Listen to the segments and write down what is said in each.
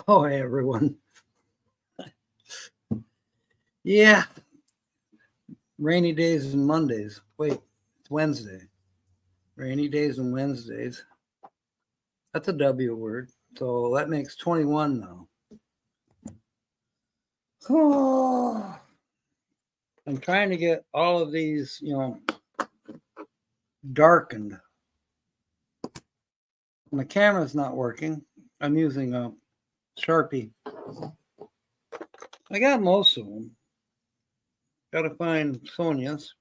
Oh, hey, everyone. Yeah, rainy days and Mondays. Wait, it's Wednesday. Rainy days and Wednesdays. That's a W word. So that makes 21 now. Oh, I'm trying to get all of these, darkened. My camera's not working. I'm using a Sharpie. I got most of them. Got to find Sonia's.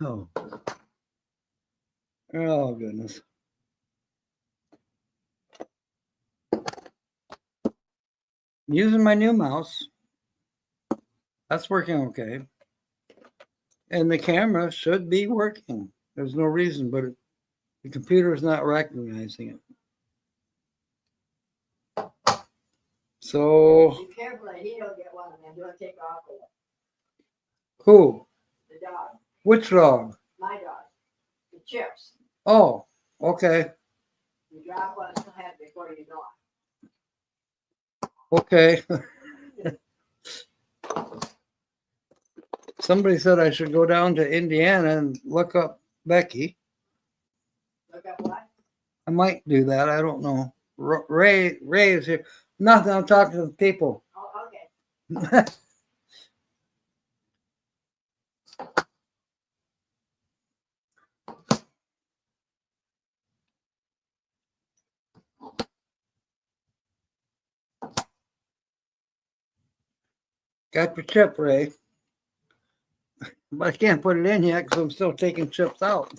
Oh. Oh, goodness. I'm using my new mouse. That's working okay. And the camera should be working. There's no reason, but the computer is not recognizing it. So. Be careful that he don't get one of them. Don't take off with it. Who? The dog. Which dog? My dog. The chips. Oh, okay. You drop one in the head before you know it. Okay. Somebody said I should go down to Indiana and look up Becky. Look up what? I might do that. I don't know. Ray is here. Nothing. I'm talking to the people. Oh, okay. Got your chip, Ray. But I can't put it in yet because I'm still taking chips out.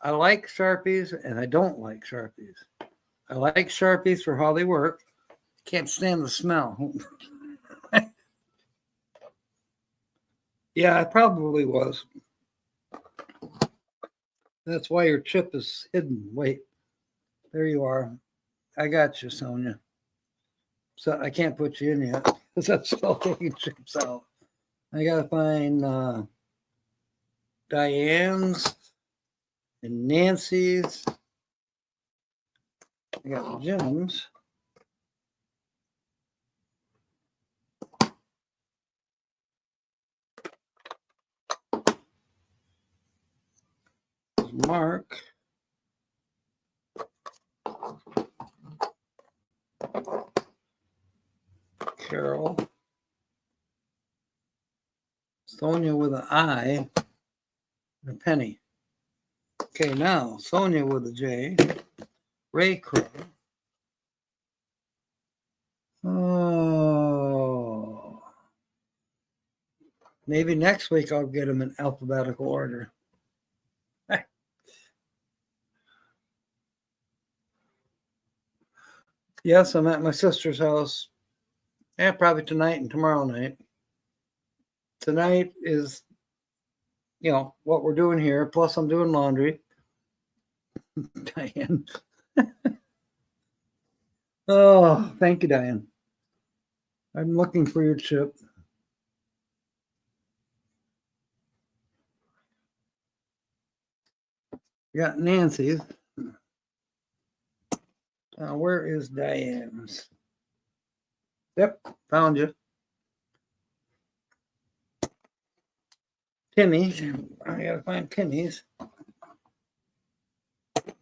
I like Sharpies and I don't like Sharpies. I like Sharpies for how they work. Can't stand the smell. Yeah, I probably was. That's why your chip is hidden. Wait, there you are. I got you, Sonia. So I can't put you in yet because I'm still taking chips out. I gotta find Diane's and Nancy's. I got Jim's. Mark. Carol. Sonia with an I and a penny. Okay, now Sonia with a J. Ray Crow. Oh. Maybe next week I'll get them in alphabetical order. Yes, I'm at my sister's house. Yeah, probably tonight and tomorrow night. Tonight is, what we're doing here. Plus, I'm doing laundry. Diane. Oh, thank you, Diane. I'm looking for your chip. You got Nancy's. Where is Diane's? Yep, found you. Timmy. I gotta find Timmy's.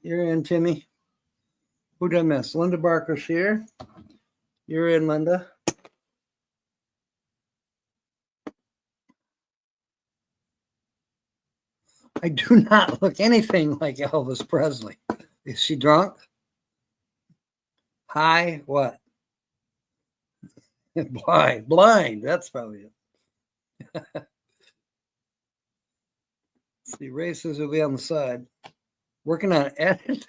You're in, Timmy. Who did I miss? Linda Barker's here. You're in, Linda. I do not look anything like Elvis Presley. Is she drunk? High? What? Blind. Blind. That's probably it. See, races will be on the side. Working on edit.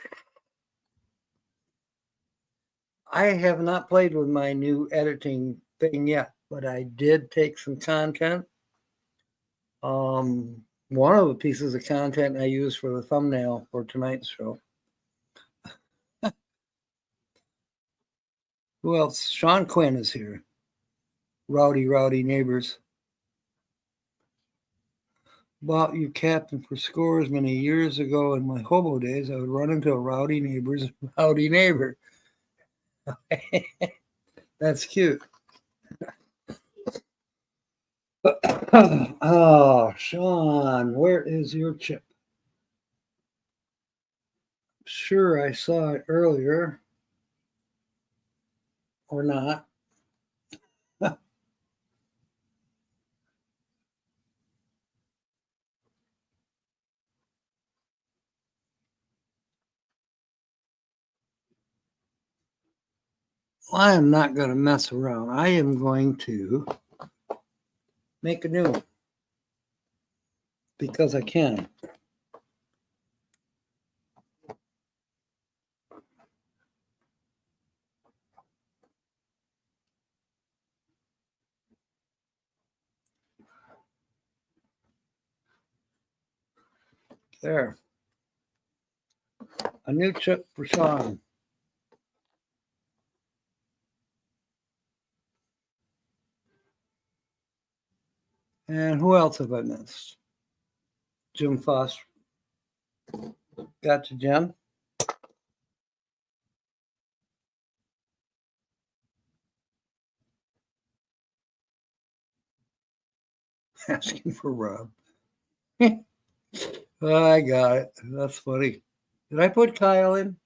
I have not played with my new editing thing yet, but I did take some content. One of the pieces of content I used for the thumbnail for tonight's show. Who else? Sean Quinn is here. Rowdy, rowdy neighbors. Bought you captain for scores many years ago in my hobo days. I would run into a rowdy neighbor's rowdy neighbor. That's cute. Oh, Sean, where is your chip? Sure, I saw it earlier. Or not. I am not going to mess around. I am going to make a new one because I can. There. A new chip for Sean. And who else have I missed? Jim Foster. Got you, Jim. Asking for Rob. I got it. That's funny. Did I put Kyle in?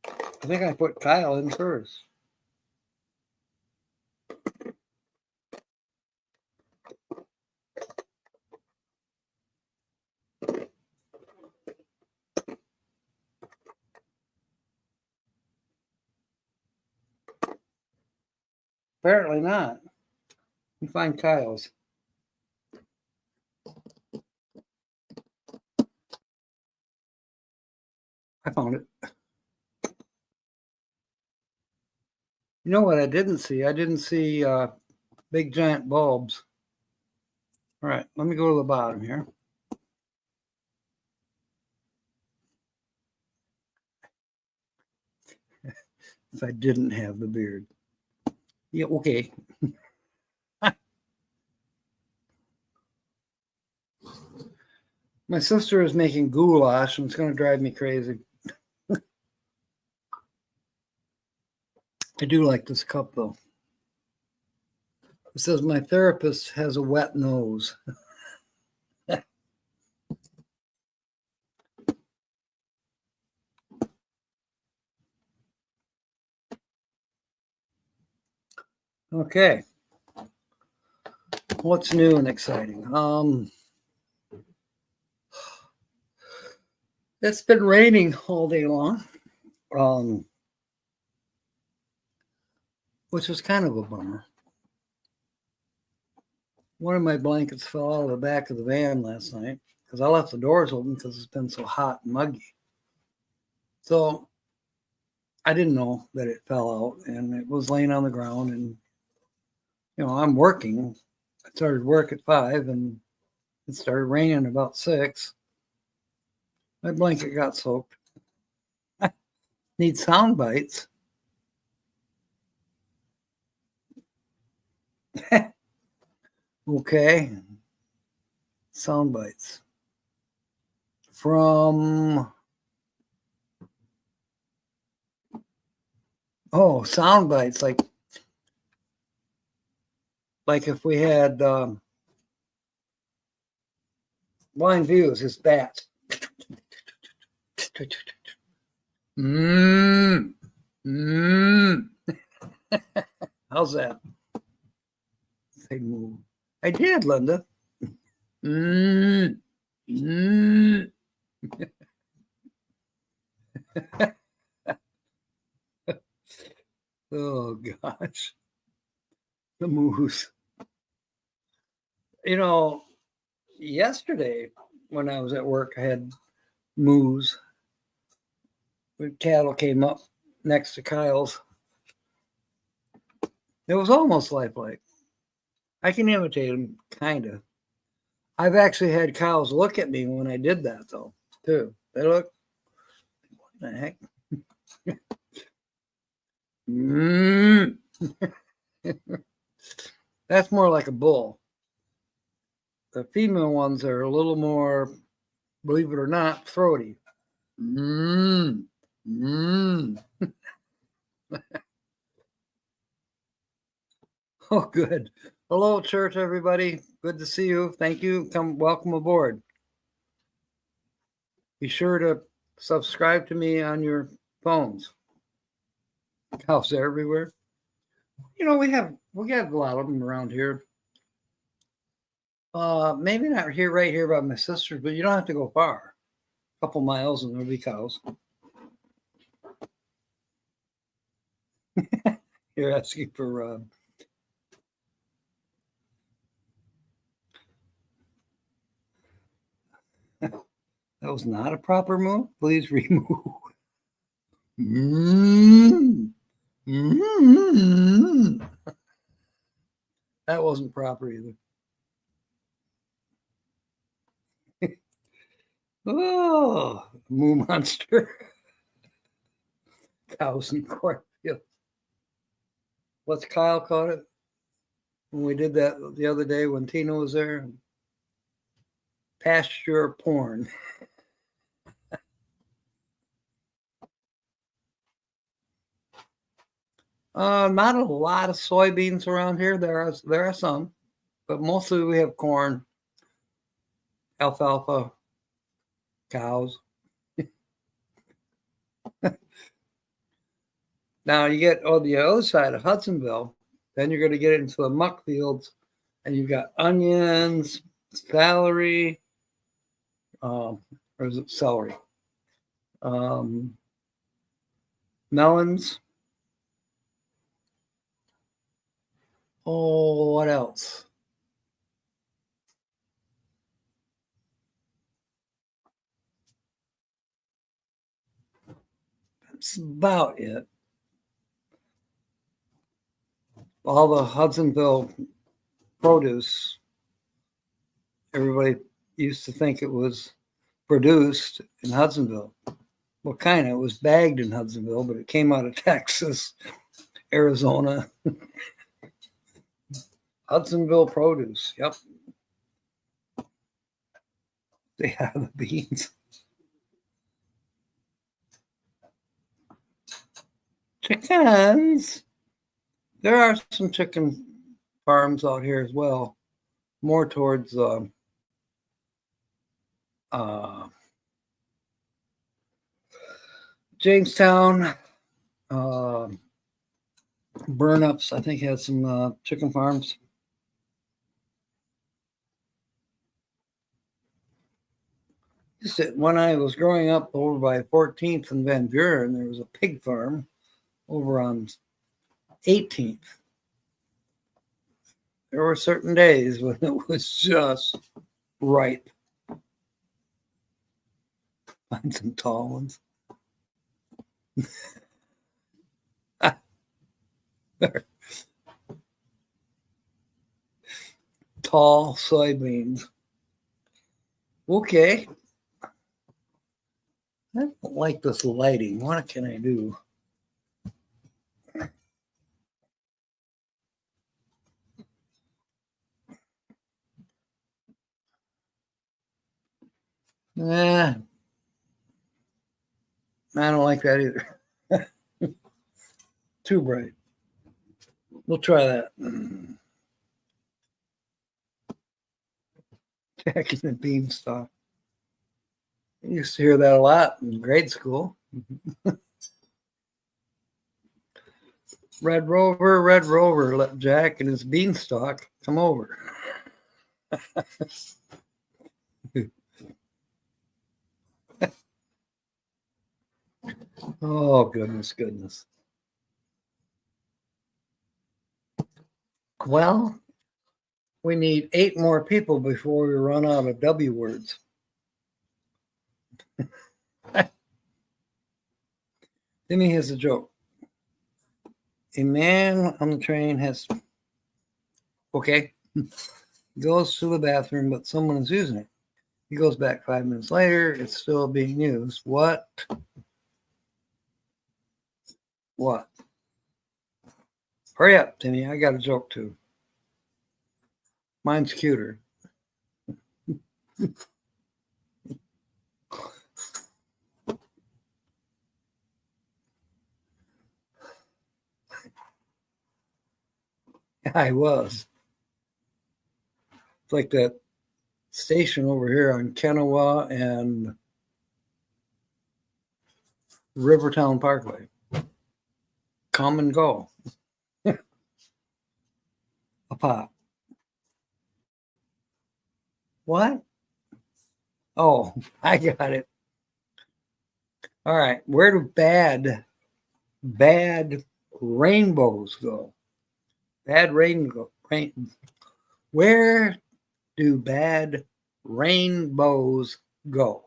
I think I put Kyle in first. Apparently not. Let me find Kyle's. I found it. You know what I didn't see? I didn't see big giant bulbs. All right, let me go to the bottom here. If I didn't have the beard. Yeah, okay. My sister is making goulash and it's going to drive me crazy. I do like this cup though. It says my therapist has a wet nose. Okay. What's new and exciting? It's been raining all day long. Which was kind of a bummer. One of my blankets fell out of the back of the van last night because I left the doors open because it's been so hot and muggy. So I didn't know that it fell out and it was laying on the ground. And, you know, I'm working. I started work at 5 and it started raining about 6. My blanket got soaked. Need sound bites. Okay. Sound bites. From sound bites like if we had blind views, it's bats. Mmm. Mmm. How's that? Say moo. I did, Linda. Mmm. Mmm. Oh gosh. The moose. You know, yesterday when I was at work, I had moose. The cattle came up next to Kyle's. It was almost lifelike. I can imitate him, kind of. I've actually had cows look at me when I did that, though, too. They look, what the heck? Mm. That's more like a bull. The female ones are a little more, believe it or not, throaty. Mm. Mm. Oh, good. Hello, church, everybody. Good to see you. Thank you. Welcome aboard. Be sure to subscribe to me on your phones. Cows are everywhere. You know, we have a lot of them around here. Maybe not here, right here by my sister's, but you don't have to go far. A couple miles and there'll be cows. You're asking for Rob. That was not a proper move. Please remove. Mm. Mm. That wasn't proper either. Oh, moo monster. Cows in cornfield. What's Kyle called it when we did that the other day when Tina was there? Pasture porn. Not a lot of soybeans around here. There are some, but mostly we have corn, alfalfa, cows. Now you get on the other side of Hudsonville, then you're going to get into the muck fields, and you've got onions, celery, or is it celery? Melons. Oh, what else? That's about it. All the Hudsonville produce, everybody used to think it was produced in Hudsonville. Well, kind of. It was bagged in Hudsonville, but it came out of Texas, Arizona. Hudsonville produce. Yep. They have the beans. Chickens. There are some chicken farms out here as well, more towards Jamestown. Burnups, I think, had some chicken farms. When I was growing up over by 14th and Van Buren, there was a pig farm over on 18th. There were certain days when it was just ripe. Find some tall ones. Tall soybeans. Okay. I don't like this lighting. What can I do? I don't like that either. Too bright. We'll try that. Jackie the Beanstalk. I used to hear that a lot in grade school. Red Rover, let Jack and his beanstalk come over. Oh, goodness. Well, we need 8 more people before we run out of W words. Timmy has a joke. A man on the train has, okay, goes to the bathroom, but someone is using it. He goes back 5 minutes later. It's still being used. What? Hurry up, Timmy. I got a joke too. Mine's cuter. I was. It's like that station over here on Kennewa and Rivertown Parkway. Come and go. A pop. What? Oh, I got it. All right. Where do bad rainbows go? Where do bad rainbows go?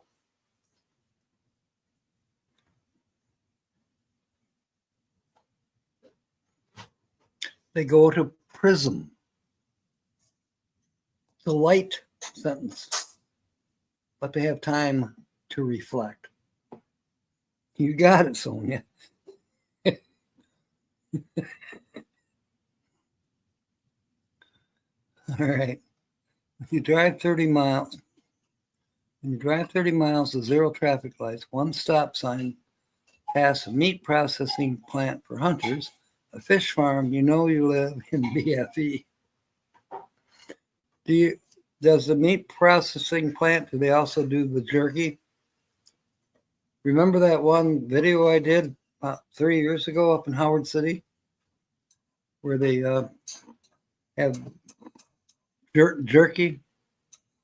They go to prism. It's a light sentence, but they have time to reflect. You got it, Sonia. All right. If you drive 30 miles, with 0 traffic lights, 1 stop sign, past a meat processing plant for hunters, a fish farm, you know you live in BFE. Does the meat processing plant, do they also do the jerky? Remember that one video I did about 3 years ago up in Howard City, where they have jerky?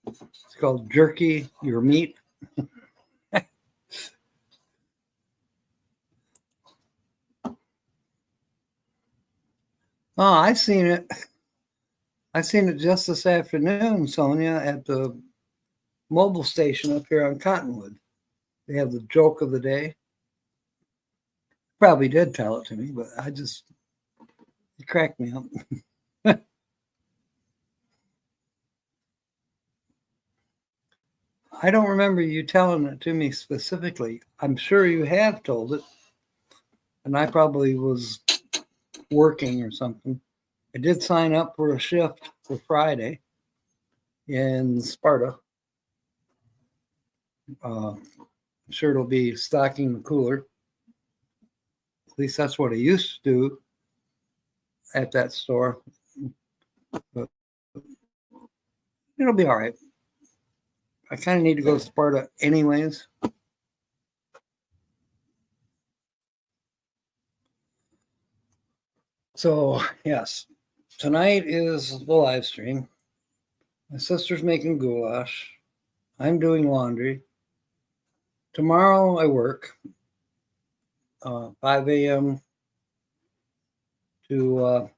It's called Jerky Your Meat. Oh, I seen it just this afternoon, Sonia, at the mobile station up here on Cottonwood. They have the joke of the day. Probably did tell it to me, but it cracked me up. I don't remember you telling it to me specifically. I'm sure you have told it, and I probably was working or something. I did sign up for a shift for Friday in Sparta. I'm sure it'll be stocking the cooler. At least that's what I used to do at that store. But it'll be all right. I kind of need to go to Sparta anyways. So, yes, tonight is the live stream. My sister's making goulash. I'm doing laundry. Tomorrow I work 5 a.m. to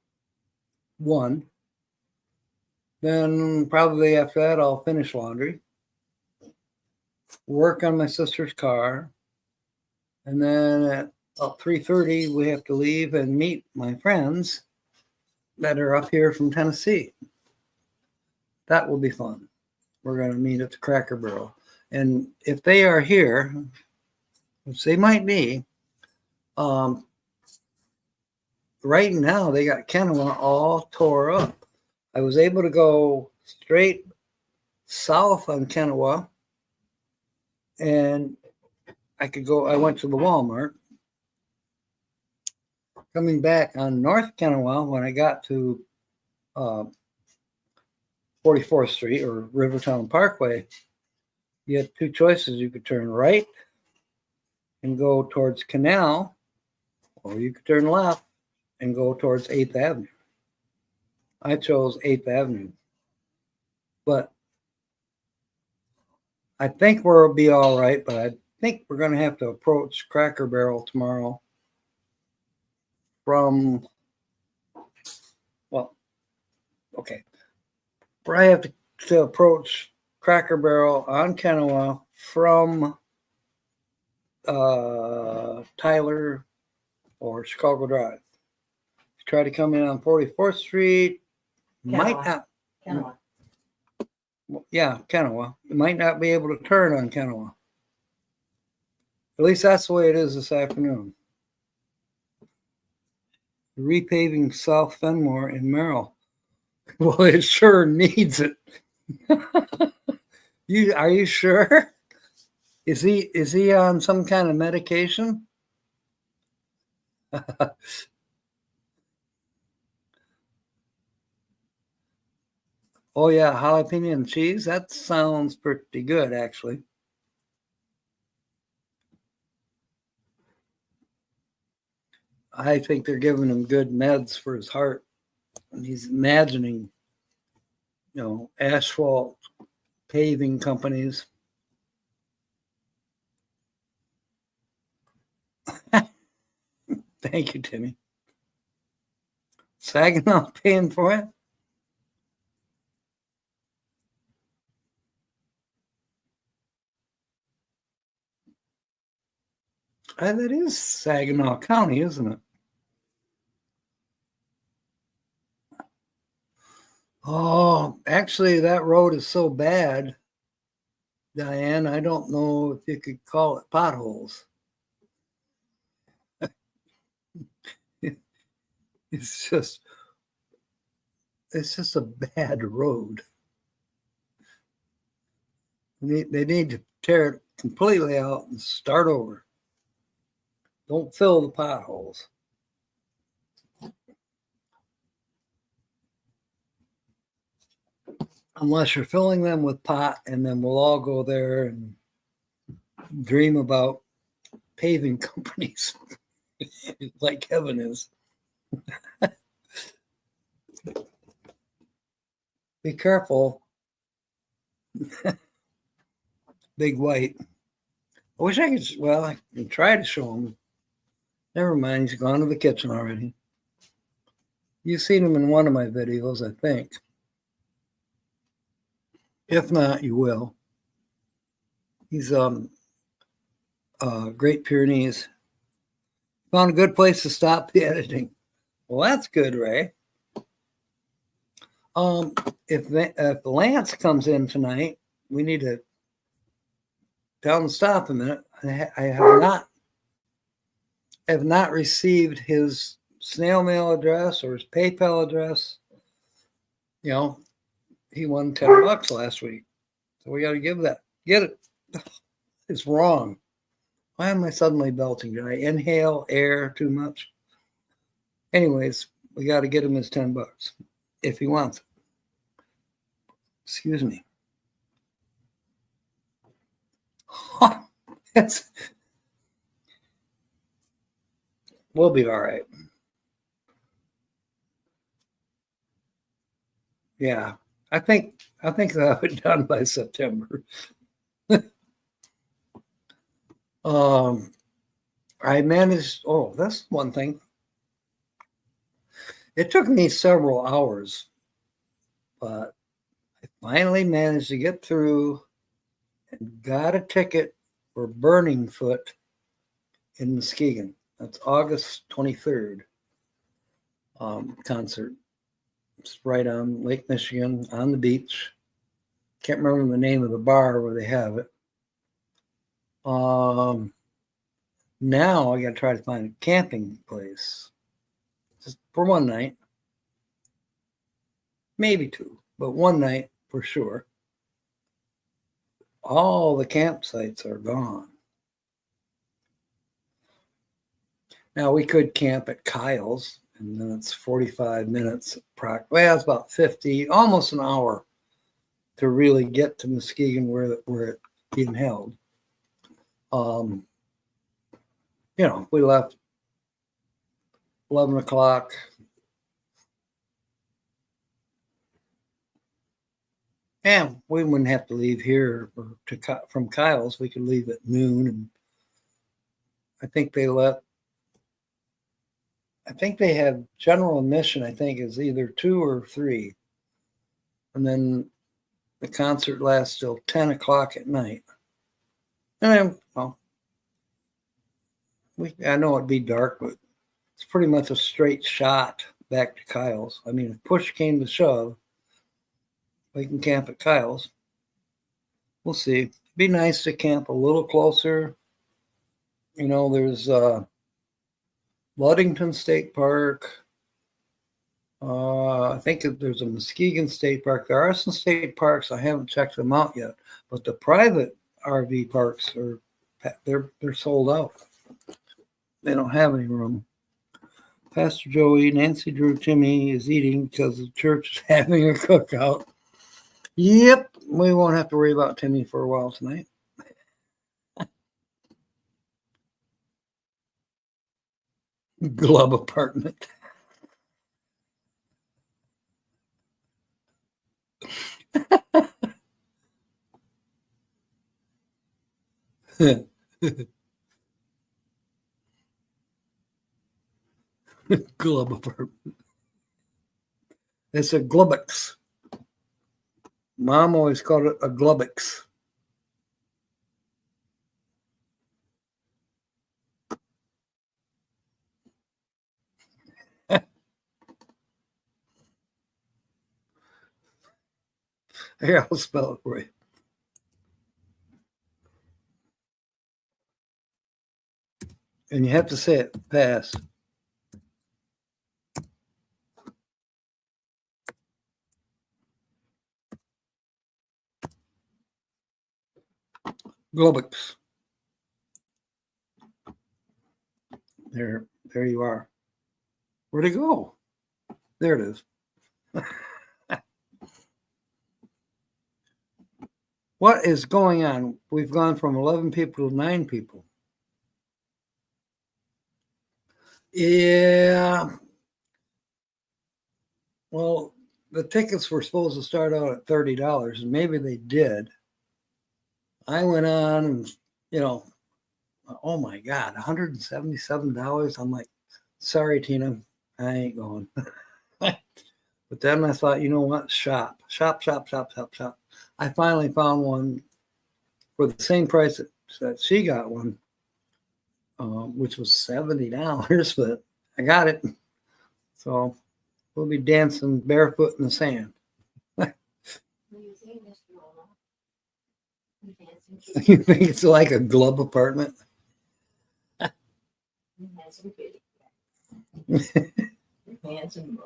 1. Then probably after that I'll finish laundry, work on my sister's car, and then at about 3:30 we have to leave and meet my friends that are up here from Tennessee. That will be fun. We're going to meet at the Cracker Barrel. And if they are here, which they might be, right now they got Kennewa all tore up. I was able to go straight south on Kennewa, and I went to the Walmart. Coming back on North Kennewa, when I got to 44th Street or Rivertown Parkway, you had 2 choices. You could turn right and go towards Canal, or you could turn left and go towards 8th Avenue. I chose 8th Avenue. But I think we'll be all right, but I think we're going to have to approach Cracker Barrel tomorrow from, well, okay. I have to approach Cracker Barrel on Kennewa from Tyler or Chicago Drive. Try to come in on 44th Street. Might Kennewa. not. Kennewa. Yeah, Kennewa. You might not be able to turn on Kennewa. At least that's the way it is this afternoon. Repaving South Fenmore in Merrill. Well, it sure needs it. Are you sure? Is he on some kind of medication? Oh yeah, jalapeno and cheese. That sounds pretty good, actually. I think they're giving him good meds for his heart. And he's imagining, asphalt paving companies. Thank you, Timmy. Saginaw paying for it? That is Saginaw County, isn't it? Oh, actually, that road is so bad, Diane, I don't know if you could call it potholes. It's just a bad road. They need to tear it completely out and start over. Don't fill the potholes. Unless you're filling them with pot, and then we'll all go there and dream about paving companies like Kevin is. Be careful. Big white. I wish I could, well, I can try to show him. Never mind, he's gone to the kitchen already. You've seen him in one of my videos, I think. If not, you will. He's Great Pyrenees. Found a good place to stop the editing. Well, that's good, Ray. If Lance comes in tonight, we need to tell him to stop a minute. I have not received his snail mail address or his PayPal address. He won $10 last week. So we got to give that. Get it. It's wrong. Why am I suddenly belting? Did I inhale air too much? Anyways, we got to get him his $10 if he wants it. Excuse me. We'll be all right. Yeah, I think I'll have it done by September. I managed. Oh, that's one thing. It took me several hours, but I finally managed to get through and got a ticket for Burning Foot in Muskegon. That's August 23rd. Concert. It's right on Lake Michigan on the beach. Can't remember the name of the bar where they have it. Now I got to try to find a camping place just for one night, maybe two, but one night for sure. All the campsites are gone. Now we could camp at Kyle's, and then it's 45 minutes. Well, it's about 50, almost an hour to really get to Muskegon where it's being held. We left 11 o'clock. And we wouldn't have to leave here from Kyle's. We could leave at noon. And I think they have general admission, I think, is either 2 or 3. And then the concert lasts till 10 o'clock at night. And then, well, I know it'd be dark, but it's pretty much a straight shot back to Kyle's. I mean, if push came to shove, we can camp at Kyle's. We'll see. It'd be nice to camp a little closer. You know, there's Ludington State Park. I think there's a Muskegon State Park. There are some state parks. I haven't checked them out yet, but the private RV parks they're sold out. They don't have any room. Pastor Joey, Nancy Drew, Timmy is eating because the church is having a cookout. Yep, we won't have to worry about Timmy for a while tonight. Glove apartment. Glove apartment. It's a Glubbox. Mom always called it a Glubbox. Here, I'll spell it for you. And you have to say it fast. Globix. There you are. Where'd it go? There it is. What is going on? We've gone from 11 people to 9 people. Yeah. Well, the tickets were supposed to start out at $30, and maybe they did. I went on and, oh my God, $177. I'm like, sorry, Tina, I ain't going. But then I thought, you know what? Shop. I finally found one for the same price that she got one, which was $70, but I got it. So we'll be dancing barefoot in the sand. You think it's like a glove apartment? Handsome boy.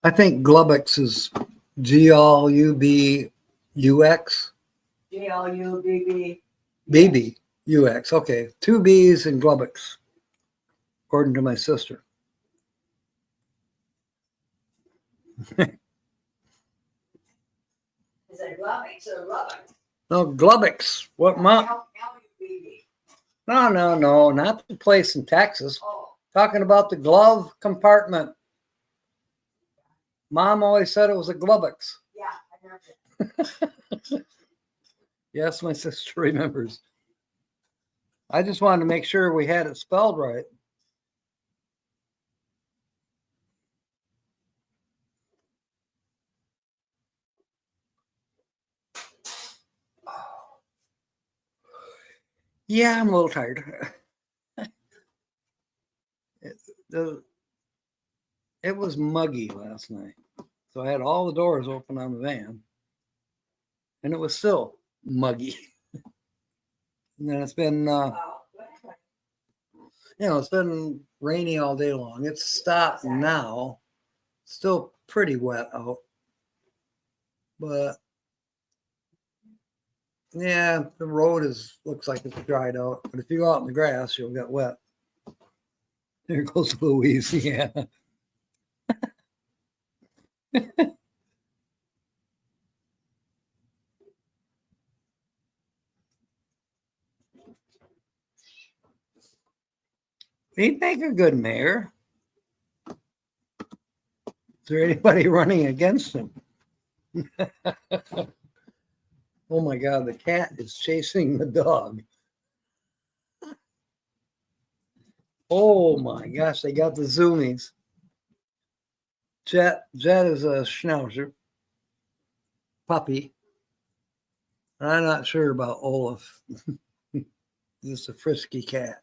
I think Glubbox is Glubux. Glubbb. BBUX. Okay. 2 B's in Glubbox, according to my sister. Is it Glubbox or Lubbock? No, Glubbox. What, Mom? L-U-B-B. No, not the place in Texas. Oh, Talking about the glove compartment. Mom always said it was a Glubbox. yeah, I remember. Yes, my sister remembers. I just wanted to make sure we had it spelled right. Yeah, I'm a little tired. It was muggy last night. So I had all the doors open on the van. And it was still muggy. And then it's been, it's been rainy all day long. It's stopped now. Still pretty wet out. But yeah, the road looks like it's dried out. But if you go out in the grass, you'll get wet. There goes Louise. Yeah. He'd make a good mayor. Is there anybody running against him? Oh my God, the cat is chasing the dog. Oh my gosh, they got the zoomies. Jet is a schnauzer puppy. I'm not sure about Olaf. He's a frisky cat.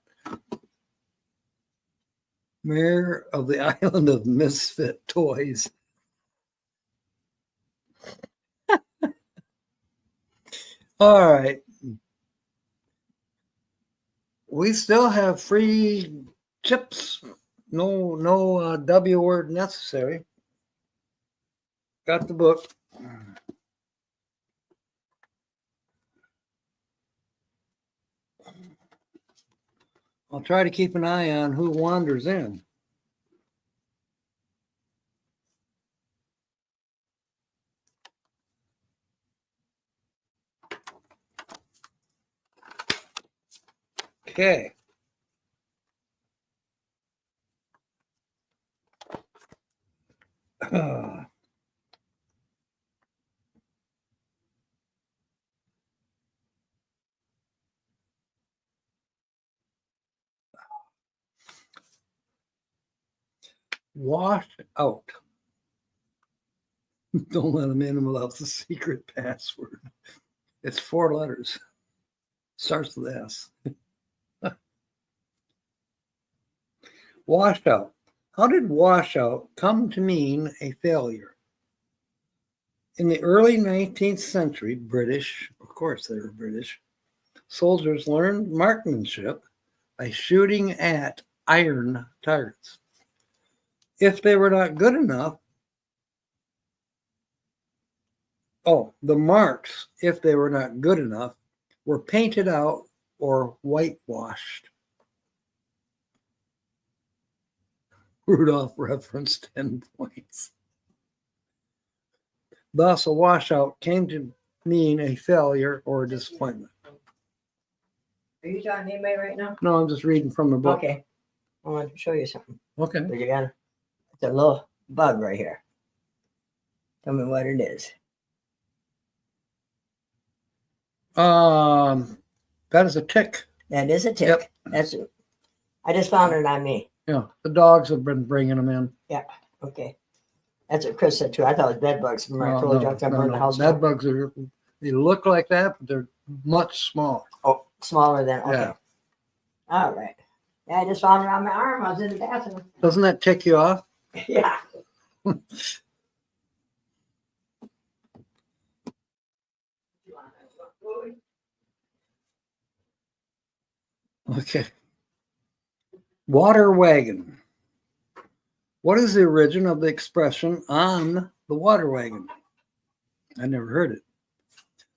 Mayor of the island of misfit toys. All right. We still have free chips. No W word necessary. Got the book. I'll try to keep an eye on who wanders in. Okay. Wash out. Don't let them in without the secret password. It's 4 letters. Starts with S. Washout. How did washout come to mean a failure? In the early 19th century, British, of course they were British, soldiers learned marksmanship by shooting at iron targets. If they were not good enough, the marks, if they were not good enough, were painted out or whitewashed. Rudolph reference 10 points. Thus, a washout came to mean a failure or a disappointment. Are you talking to anybody right now? No, I'm just reading from the book. Okay. I want to show you something. Okay. But you got it's a little bug right here. Tell me what it is. That is a tick. That is a tick. Yep. That's it. I just found it on me. Yeah, the dogs have been bringing them in. Okay. That's what Chris said too. I thought it was bed bugs. Remember I told you I burned the house Bed down? bugs they look like that, but they're much smaller. Oh, smaller than okay. Yeah. All right. Yeah, I just found it on my arm. I was in the bathroom. Doesn't that tick you off? Yeah. Okay. Water wagon. What is the origin of the expression on the water wagon? I never heard it.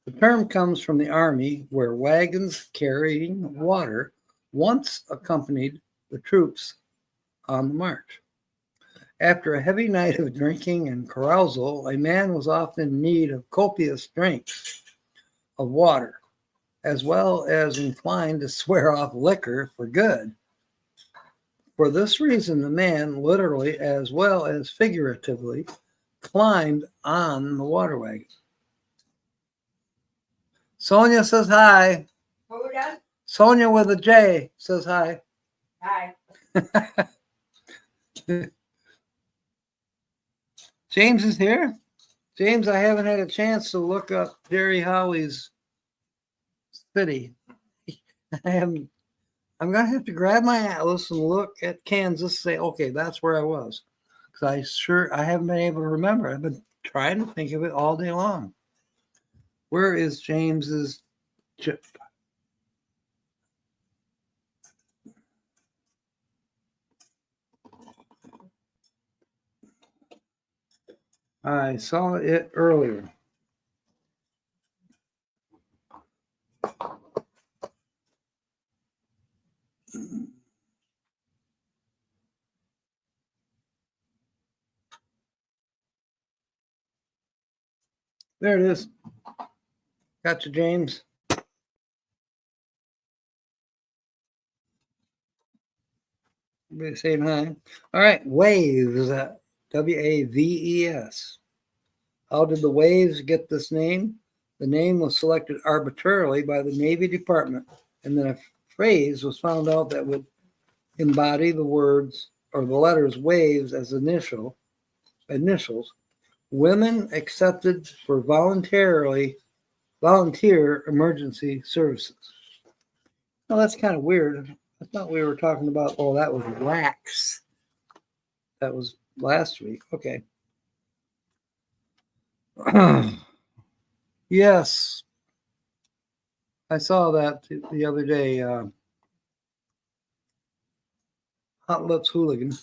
The term comes from the Army, where wagons carrying water once accompanied the troops on the march. After a heavy night of drinking and carousal, a man was often in need of copious drinks of water, as well as inclined to swear off liquor for good. For this reason, the man, literally as well as figuratively, climbed on the water wagon. Sonia says hi. Who does? Sonia with a J says hi. Hi. James is here. James, I haven't had a chance to look up Jerry Howie's city. I'm going to have to grab my atlas and look at Kansas, say, okay, that's where I was. Because I haven't been able to remember. I've been trying to think of it all day long. Where is James's chip? I saw it earlier. There it is. Gotcha, James. Everybody saying hi. All right, Waves. WAVES. How did the Waves get this name? The name was selected arbitrarily by the Navy Department, and then a phrase was found out that would embody the words or the letters Waves as initials. Women accepted for volunteer emergency services. Well, that's kind of weird. I thought we were talking about, oh, that was wax. That was last week. Okay. Yes. I saw that the other day. Hot Lips Hooligan.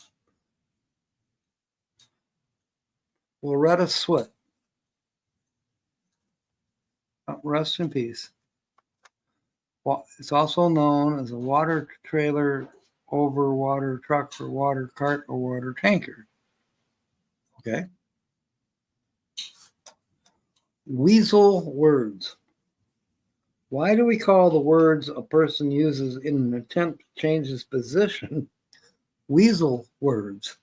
Loretta Swit. Rest in peace. Well, it's also known as a water trailer over water truck or water cart or water tanker. Okay. Weasel words. Why do we call the words a person uses in an attempt to change his position weasel words?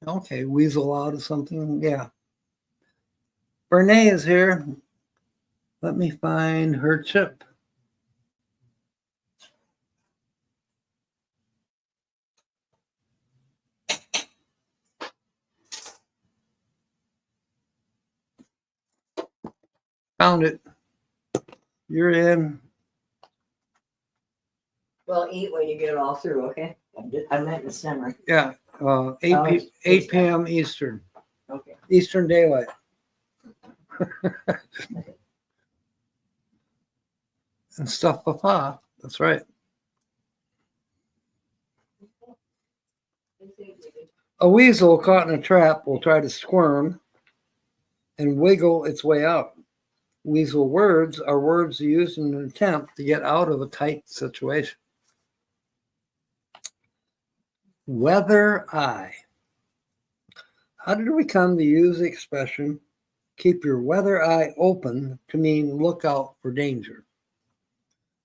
Okay, weasel out of something. Yeah. Bernae is here. Let me find her chip. Found it. You're in. Well, eat when you get it all through, okay? I meant the summer. Yeah. 8 p.m. Eastern. Okay. Eastern Daylight. And stuff, papa. That's right. A weasel caught in a trap will try to squirm and wiggle its way out. Weasel words are words used in an attempt to get out of a tight situation. Weather eye. How did we come to use the expression, keep your weather eye open, to mean look out for danger?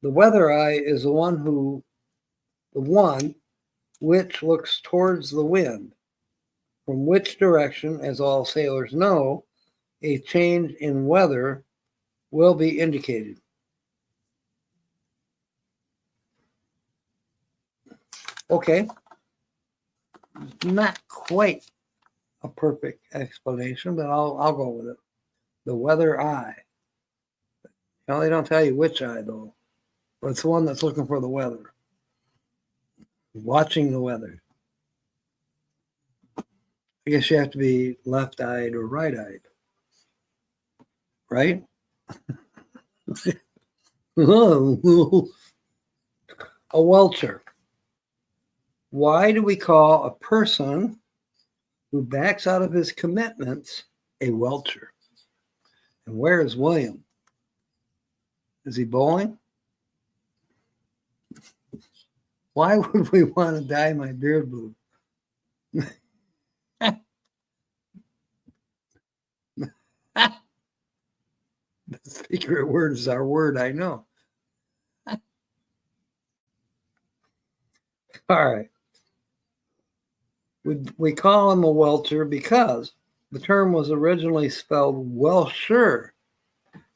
The weather eye is the one which looks towards the wind, from which direction, as all sailors know, a change in weather will be indicated. Okay. Not quite a perfect explanation, but I'll go with it. The weather eye. Now they don't tell you which eye though, but it's the one that's looking for the weather. Watching the weather. I guess you have to be left-eyed or right-eyed. Right? A welcher. Why do we call a person who backs out of his commitments a welcher? And where is William? Is he bowling? Why would we want to dye my beard blue? The secret word is our word, I know. All right. We call him a welcher because the term was originally spelled Welsher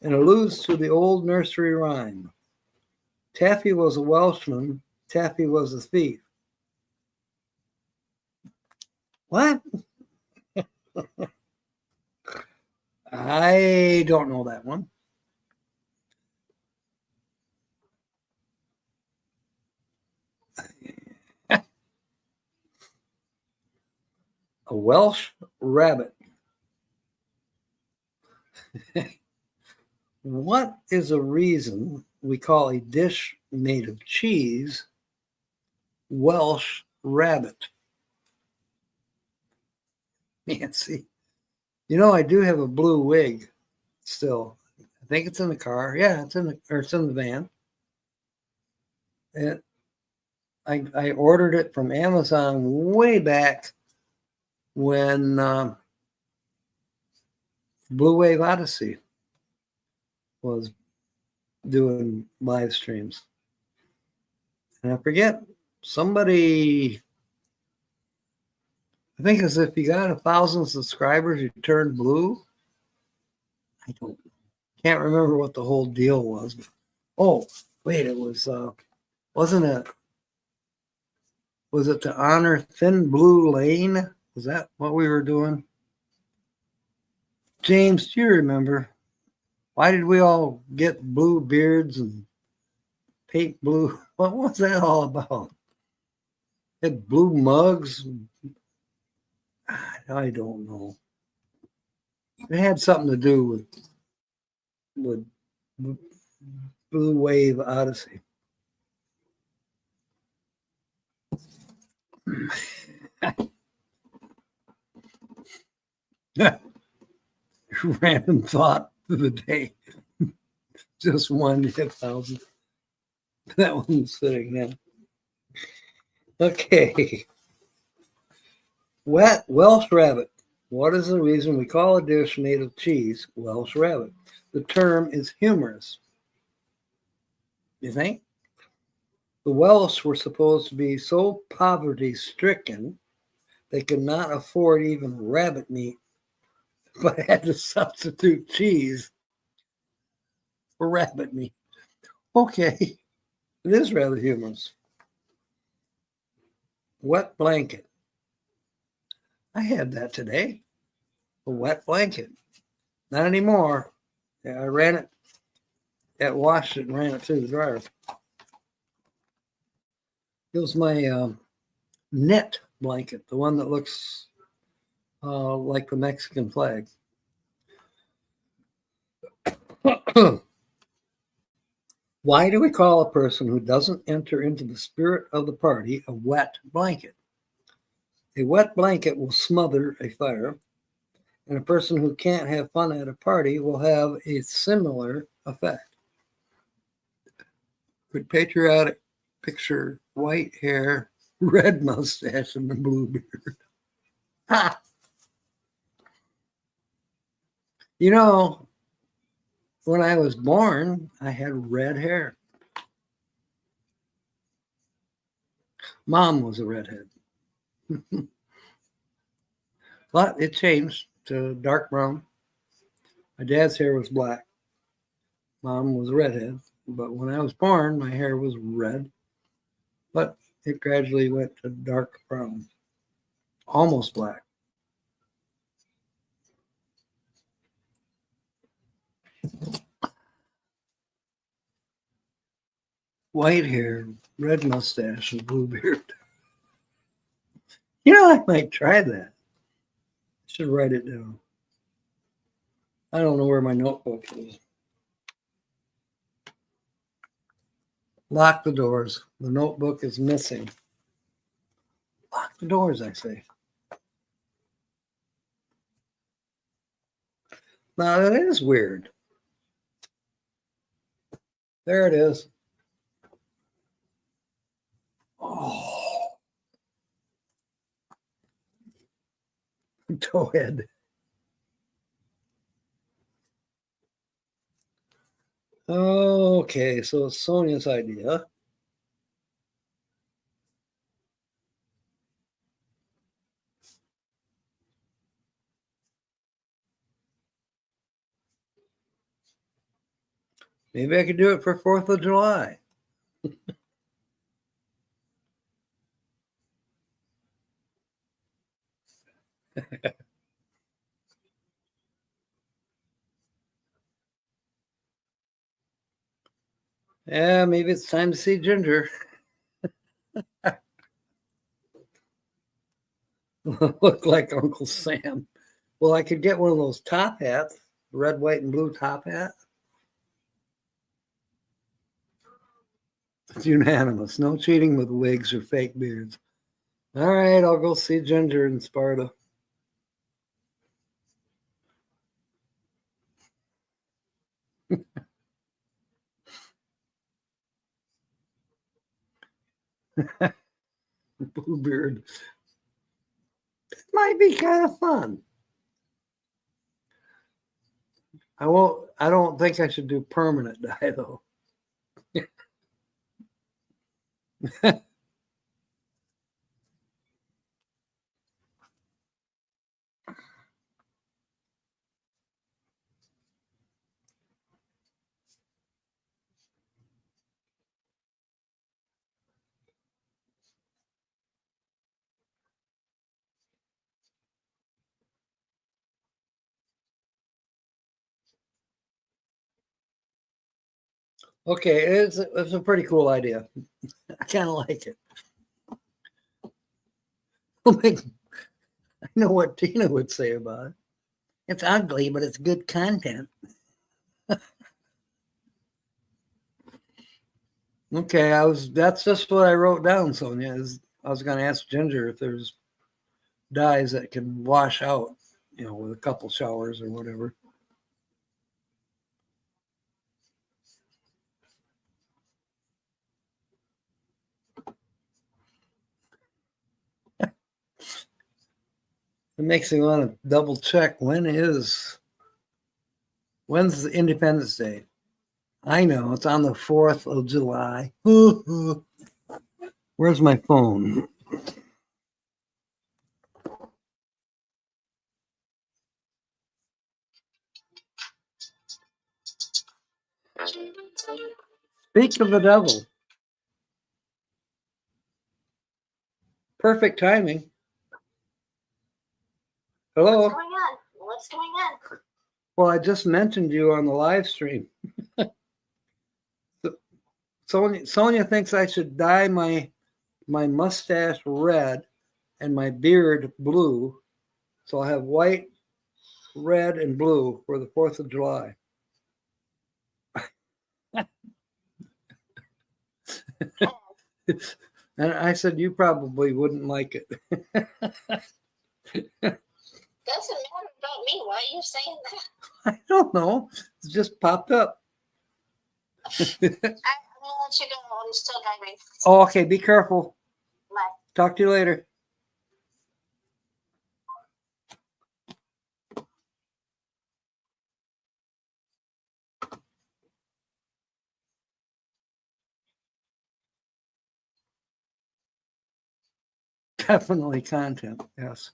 and alludes to the old nursery rhyme. Taffy was a Welshman, Taffy was a thief. What? I don't know that one. A Welsh rabbit. What is a reason we call a dish made of cheese Welsh rabbit? Nancy. You know, I do have a blue wig still. I think it's in the car. Yeah, it's in the van. And I ordered it from Amazon way back when Blue Wave Odyssey was doing live streams. And I forget, somebody I think as if you got 1,000 subscribers, you turned blue. I can't remember what the whole deal was. Oh, wait, it was wasn't it? Was it to honor Thin Blue Lane? Was that what we were doing? James, do you remember? Why did we all get blue beards and paint blue? What was that all about? Had blue mugs? I don't know. It had something to do with Blue Wave Odyssey. Random thought of the day. Just one hit 1,000. That one's sitting there. Okay. Wet Welsh rabbit. What is the reason we call a dish made of cheese Welsh rabbit? The term is humorous. You think? The Welsh were supposed to be so poverty-stricken they could not afford even rabbit meat, but had to substitute cheese for rabbit meat. Okay, it is rather humorous. Wet blanket. I had that today. A wet blanket. Not anymore. Yeah, I ran it. I washed it and ran it through the dryer. It was my knit blanket, the one that looks like the Mexican flag. Why do we call a person who doesn't enter into the spirit of the party a wet blanket? A wet blanket will smother a fire, and a person who can't have fun at a party will have a similar effect. Good patriotic picture, white hair, red mustache, and a blue beard. Ha! You know, when I was born, I had red hair. Mom was a redhead. But it changed to dark brown. My dad's hair was black. Mom was a redhead. But when I was born, my hair was red. But it gradually went to dark brown, almost black. White hair, red mustache, and blue beard. You know, I might try that. I should write it down. I don't know where my notebook is. Lock the doors. The notebook is missing. Lock the doors, I say. Now, that is weird. There it is. Oh. Towhead. Okay, so it's Sonia's idea. Maybe I could do it for 4th of July. Yeah, maybe it's time to see Ginger. Look like Uncle Sam. Well, I could get one of those top hats, red, white, and blue top hat. It's unanimous. No cheating with wigs or fake beards. All right, I'll go see Ginger in Sparta. Bluebeard. It might be kind of fun. I don't think I should do permanent dye though. Okay, it's a pretty cool idea. I kind of like it. I know what Tina would say about it. It's ugly, but it's good content. Okay, that's just what I wrote down, Sonia. I was gonna ask Ginger if there's dyes that can wash out, with a couple showers or whatever. It makes me want to double check when's the Independence Day? I know it's on the 4th of July. Where's my phone? Speak of the devil. Perfect timing. Hello. What's going on? What's going on? Well, I just mentioned you on the live stream. Sonia thinks I should dye my mustache red and my beard blue. So I'll have white, red, and blue for the 4th of July. And I said, you probably wouldn't like it. Doesn't matter about me. Why are you saying that? I don't know. It just popped up. I'm gonna let you go. I'm still driving. Oh, okay. Be careful. Bye. Talk to you later. Definitely content. Yes.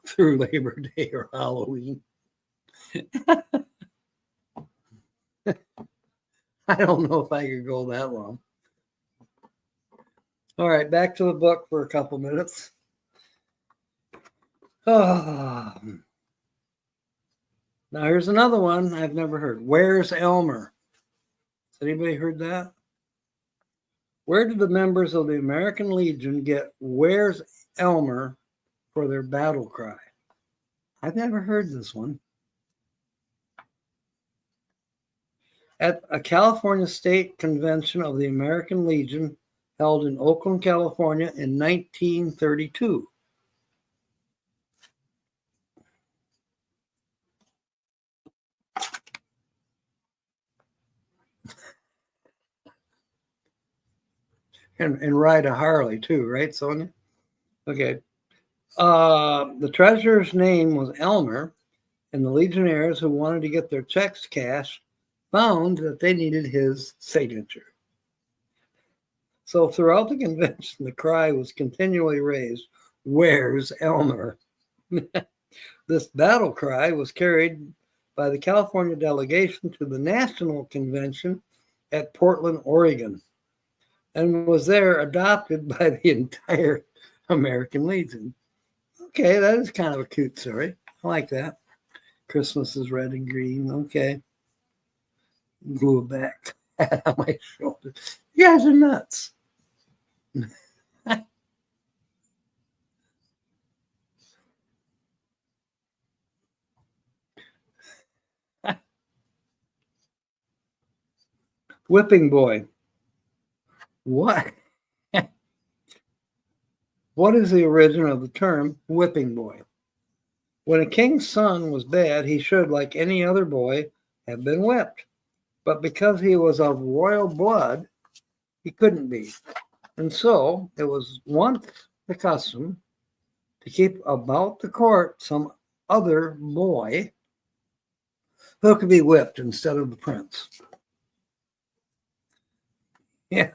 Through Labor Day or Halloween. I don't know if I could go that long. All right, back to the book for a couple minutes. Oh. Now here's another one I've never heard. Where's Elmer? Has anybody heard that? Where did the members of the American Legion get Where's Elmer for their battle cry? I've never heard this one. At a California State Convention of the American Legion held in Oakland, California in 1932. And ride a Harley too, right, Sonia? Okay. The treasurer's name was Elmer, and the Legionnaires who wanted to get their checks cashed found that they needed his signature. So throughout the convention, the cry was continually raised, "Where's Elmer?" This battle cry was carried by the California delegation to the National Convention at Portland, Oregon, and was there adopted by the entire American Legion. Okay, that is kind of a cute story. I like that. Christmas is red and green. Okay. Glue it back on my shoulder. You guys are nuts. Whipping boy. What? What is the origin of the term whipping boy? When a king's son was bad, he should, like any other boy, have been whipped. But because he was of royal blood, he couldn't be. And so it was once the custom to keep about the court some other boy who could be whipped instead of the prince. Yeah,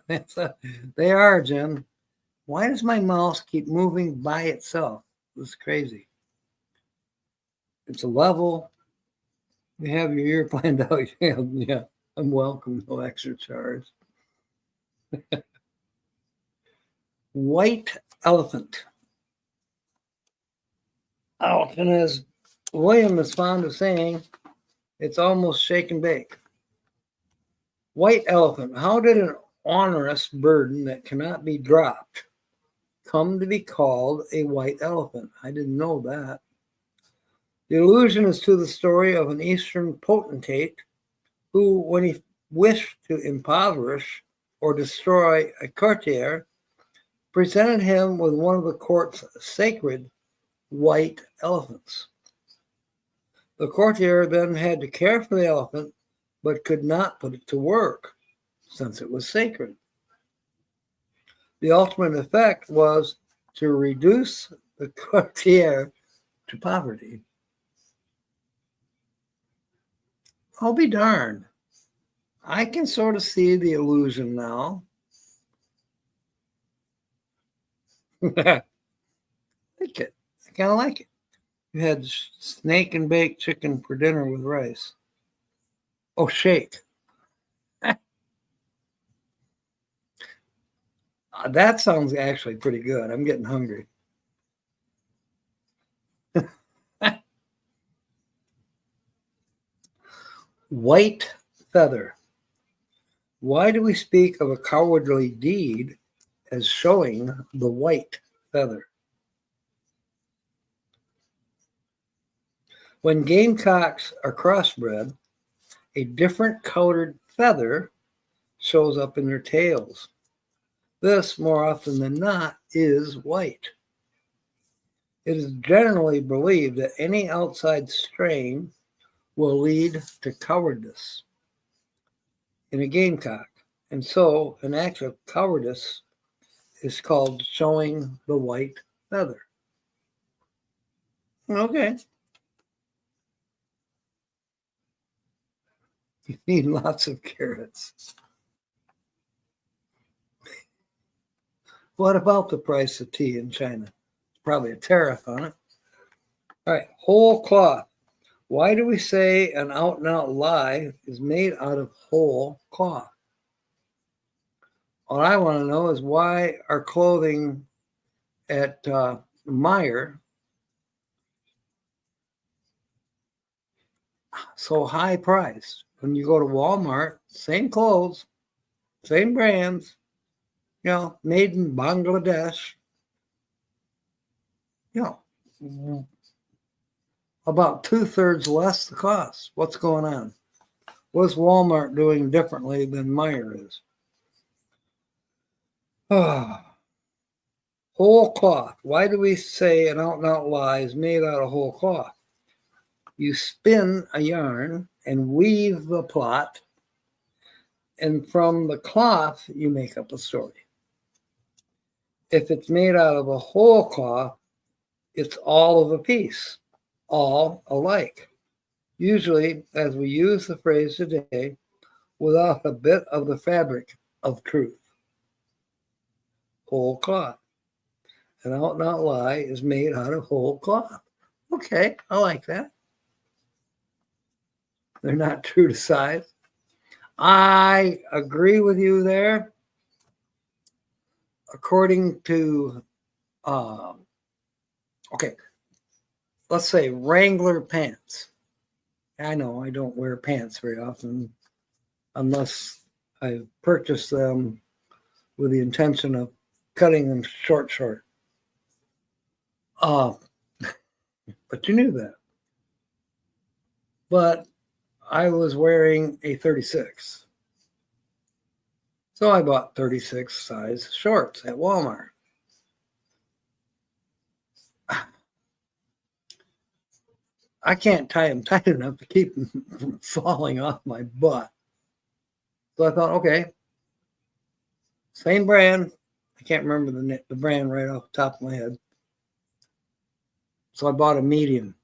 they are, Jim. Why does my mouse keep moving by itself? It's crazy. It's a level. You have your ear planned out. Yeah, I'm welcome. No extra charge. White elephant. out. And as William is fond of saying, it's almost shake and bake. White elephant. How did an onerous burden that cannot be dropped come to be called a white elephant? I didn't know that. The allusion is to the story of an Eastern potentate who, when he wished to impoverish or destroy a courtier, presented him with one of the court's sacred white elephants. The courtier then had to care for the elephant, but could not put it to work since it was sacred. The ultimate effect was to reduce the courtier to poverty. I'll be darned. I can sort of see the illusion now. Like it. I kind of like it. You had snake and baked chicken for dinner with rice. Oh, shake. That sounds actually pretty good. I'm getting hungry. White feather. Why do we speak of a cowardly deed as showing the white feather? When gamecocks are crossbred, a different colored feather shows up in their tails. This, more often than not, is white. It is generally believed that any outside strain will lead to cowardice in a gamecock. And so an act of cowardice is called showing the white feather. Okay. You need lots of carrots. What about the price of tea in China? Probably a tariff on it. All right, whole cloth. Why do we say an out and out lie is made out of whole cloth? What I want to know is why are clothing at Meijer so high priced? When you go to Walmart, same clothes, same brands, you know, made in Bangladesh, you know, about 2/3 less the cost. What's going on? What's Walmart doing differently than Meijer is? Whole cloth. Why do we say an out and out lie is made out of whole cloth? You spin a yarn and weave the plot, and from the cloth, you make up a story. If it's made out of a whole cloth, it's all of a piece, all alike. Usually, as we use the phrase today, without a bit of the fabric of truth. Whole cloth. An out and out lie is made out of whole cloth. Okay, I like that. They're not true to size. I agree with you there. According to, okay, let's say Wrangler pants. I know I don't wear pants very often unless I purchase them with the intention of cutting them short. But you knew that. But I was wearing a 36. So I bought 36 size shorts at Walmart. I can't tie them tight enough to keep them from falling off my butt. So I thought, okay, same brand. I can't remember the brand right off the top of my head. So I bought a medium.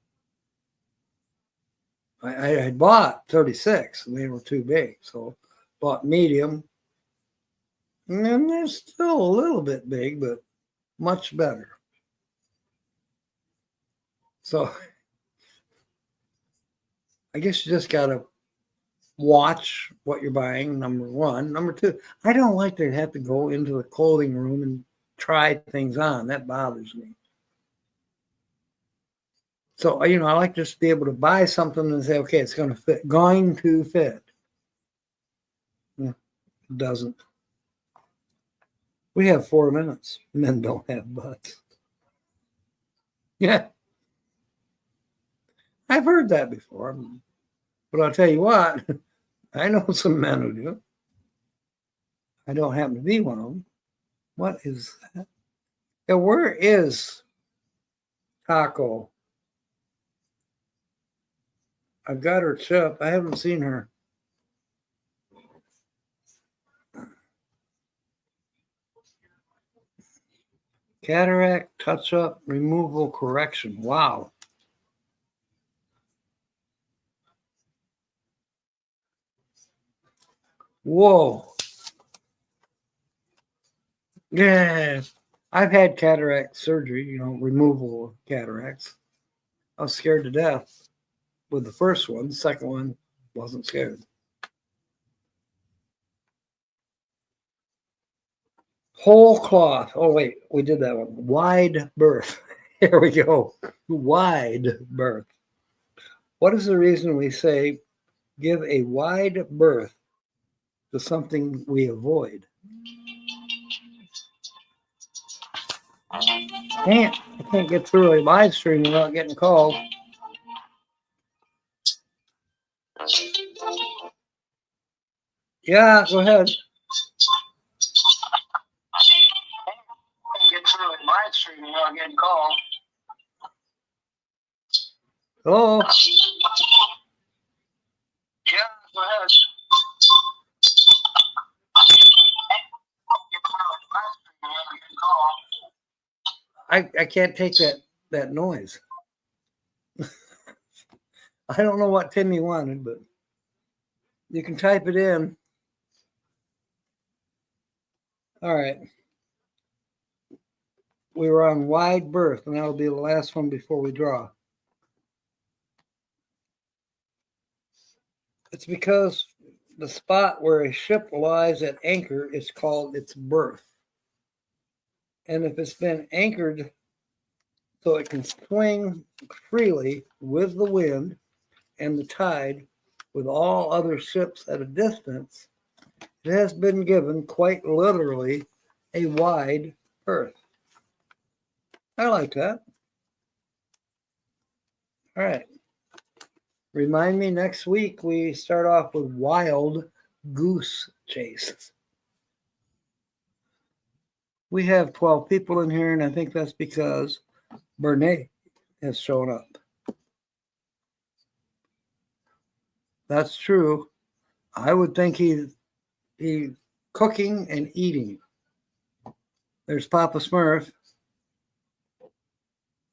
I had bought 36 and they were too big. So bought medium. And then they're still a little bit big, but much better. So I guess you just got to watch what you're buying, number one. Number two, I don't like to have to go into the clothing room and try things on. That bothers me. So, I like just to be able to buy something and say, okay, it's going to fit. Going to fit. Yeah, it doesn't. We have 4 minutes. Men don't have butts. Yeah. I've heard that before. But I'll tell you what, I know some men who do. I don't happen to be one of them. What is that? Yeah, where is Taco? I've got her chip. I haven't seen her. Cataract touch-up removal correction. Wow. Whoa. Yeah. I've had cataract surgery, removal of cataracts. I was scared to death with the first one. The second one, wasn't scared. Whole cloth. Oh, wait, we did that one. Wide berth. Here we go. Wide berth. What is the reason we say give a wide berth to something we avoid? I can't get through a live stream without getting called. Yeah, go ahead. Get through a live stream without getting called. Hello? Yeah, go ahead. I can't take that noise. I don't know what Timmy wanted, but you can type it in. All right. We were on wide berth, and that'll be the last one before we draw. It's because the spot where a ship lies at anchor is called its berth. And if it's been anchored so it can swing freely with the wind and the tide with all other ships at a distance, it has been given quite literally a wide berth. I like that. All right. Remind me next week we start off with wild goose chase. We have 12 people in here, and I think that's because Bernays has shown up. That's true. I would think he's cooking and eating. There's Papa Smurf.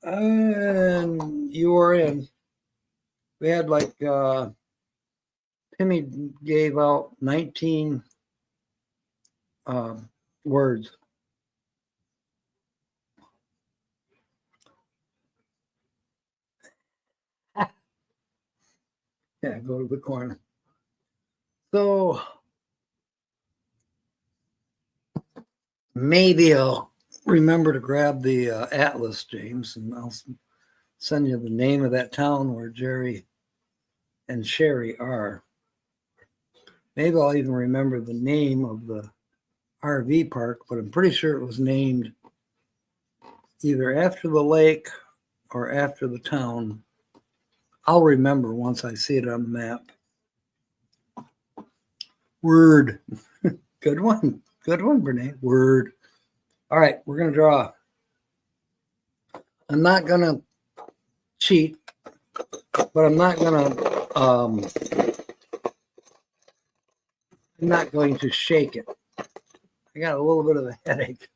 And you were in. We had Timmy gave out 19 words. Yeah, go to the corner. So maybe I'll remember to grab the atlas, James, and I'll send you the name of that town where Jerry and Sherry are. Maybe I'll even remember the name of the RV park, but I'm pretty sure it was named either after the lake or after the town. I'll remember once I see it on the map. Word. Good one. Good one, Bernays. Word. All right, we're going to draw. I'm not going to cheat, but I'm not going to shake it. I got a little bit of a headache.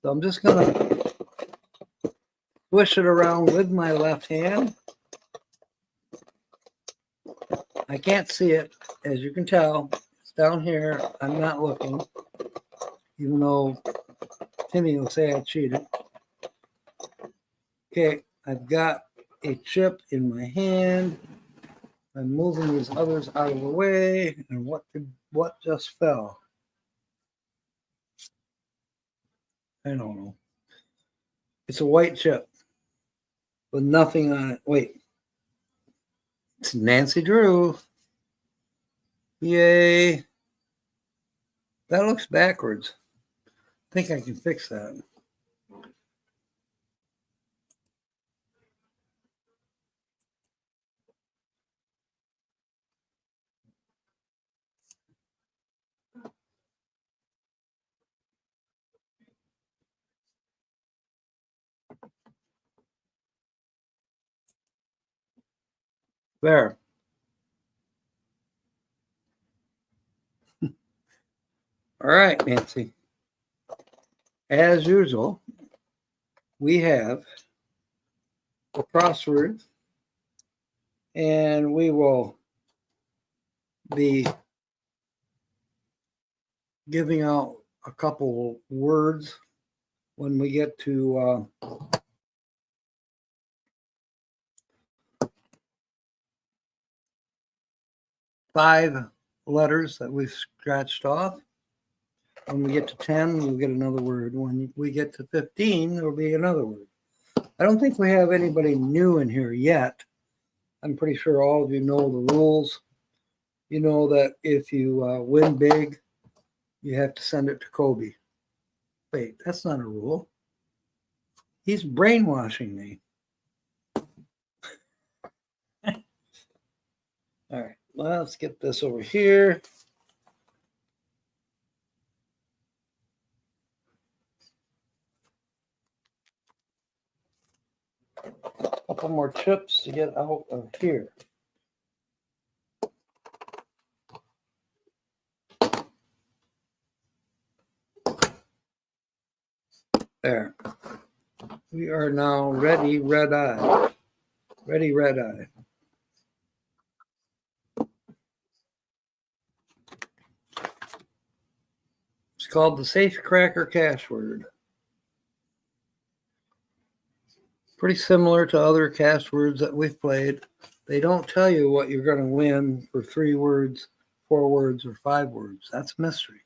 So I'm just going to swish it around with my left hand. I can't see it, as you can tell. It's down here. I'm not looking, even though Timmy will say I cheated. Okay, I've got a chip in my hand. I'm moving these others out of the way. And what just fell? I don't know. It's a white chip. with nothing on it. Wait. It's Nancy Drew. Yay. That looks backwards. I think I can fix that. There. All right, Nancy. As usual, we have a crossword, and we will be giving out a couple words when we get to 5 letters that we've scratched off. When we get to 10, we'll get another word. When we get to 15, there'll be another word. I don't think we have anybody new in here yet. I'm pretty sure all of you know the rules. You know that if you win big, you have to send it to Kobe. Wait, that's not a rule. He's brainwashing me. All right, let's get this over here. A couple more chips to get out of here. There. We are now ready, red eye. Ready, red eye. It's called the Safe Cracker Cash Word. Pretty similar to other cash words that we've played. They don't tell you what you're going to win for 3 words, 4 words, or 5 words. That's a mystery.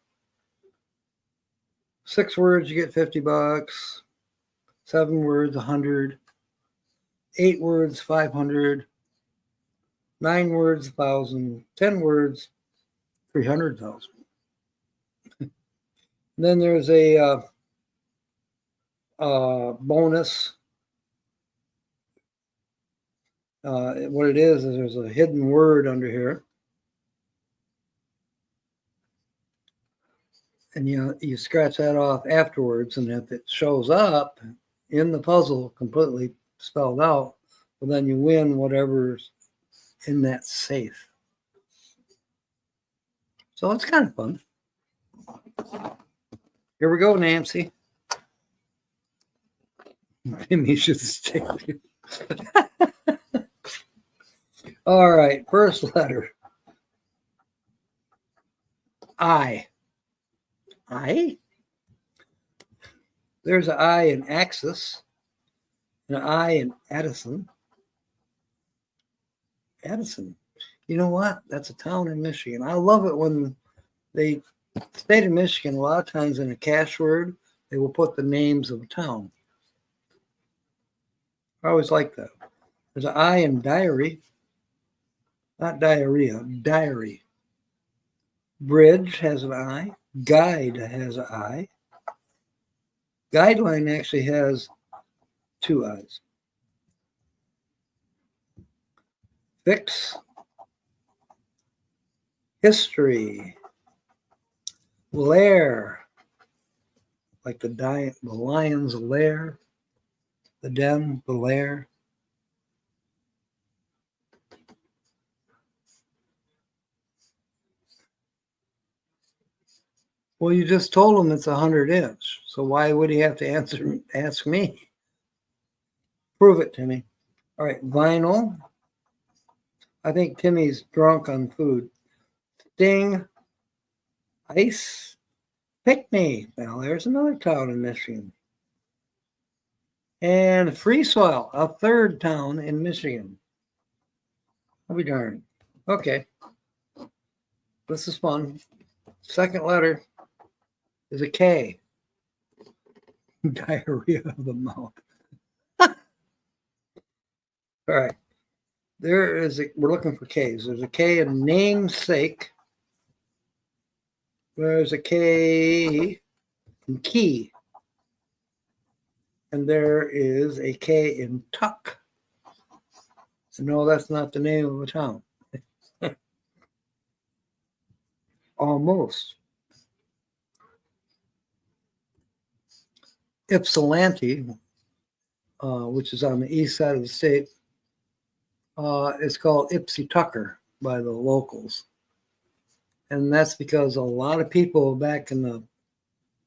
6 words, you get $50. 7 words, 100. 8 words, 500. 9 words, 1,000. 10 words, 300,000. Then there's a bonus. What it is there's a hidden word under here. And you scratch that off afterwards, and if it shows up in the puzzle completely spelled out, well, then you win whatever's in that safe. So it's kind of fun. Here we go, Nancy. Maybe should stay with you. All right, first letter. I. I? There's an I in Axis, an I in Addison. Addison. You know what? That's a town in Michigan. I love it when they, state of Michigan, a lot of times in a cash word, they will put the names of a town. I always like that. There's an I in diary. Not diarrhea, diary. Bridge has an I. Guide has an I. Guideline actually has 2 I's. Fix. History. Lair. Like the lion's lair. The den, the lair. Well, you just told him it's 100-inch, so why would he have to ask me? Prove it to me. All right, vinyl. I think Timmy's drunk on food. Sting. Ice. Pickney. Now, there's another town in Michigan. And Free Soil, a 3rd town in Michigan. I'll be darned. Okay. This is fun. Second letter is a K. Diarrhea of the mouth. All right. We're looking for K's. There's a K in namesake. There's a K in key. And there is a K in tuck. So no, that's not the name of a town. Almost. Ypsilanti, which is on the east side of the state, is called Ipsy Tucker by the locals. And that's because a lot of people back in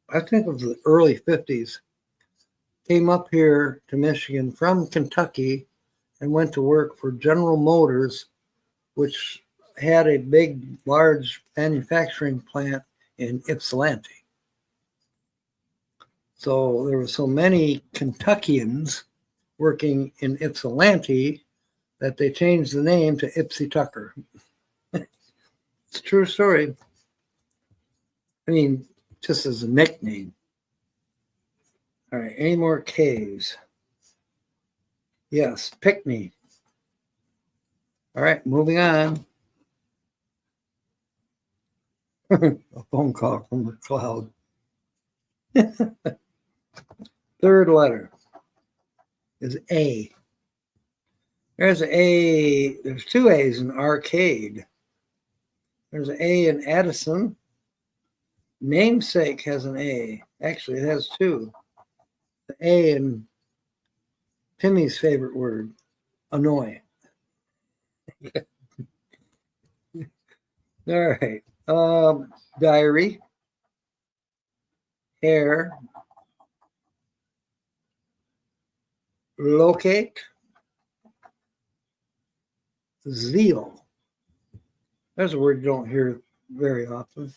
I think it was the early 50s, came up here to Michigan from Kentucky and went to work for General Motors, which had a large manufacturing plant in Ypsilanti. So there were so many Kentuckians working in Ypsilanti that they changed the name to Ipsy Tucker. It's a true story. I mean, just as a nickname. All right, any more K's? Yes, Pickney. All right, moving on. A phone call from the cloud. Third letter is A. There's an A. There's two A's in arcade. There's an A in Addison. Namesake has an A. Actually, it has two. The A in Timmy's favorite word, annoy. All right. Diary. Hair. Locate. Zeal. There's a word you don't hear very often.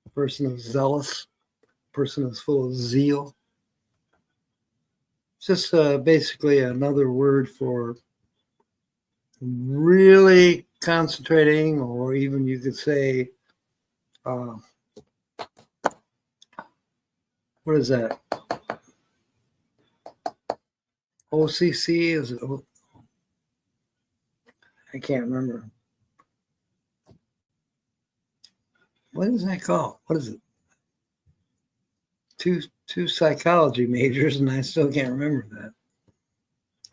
A person is zealous. A person is full of zeal. It's just basically another word for really concentrating, or even you could say, what is that? OCC is it? I can't remember. What is that called? What is it? Two psychology majors, and I still can't remember that.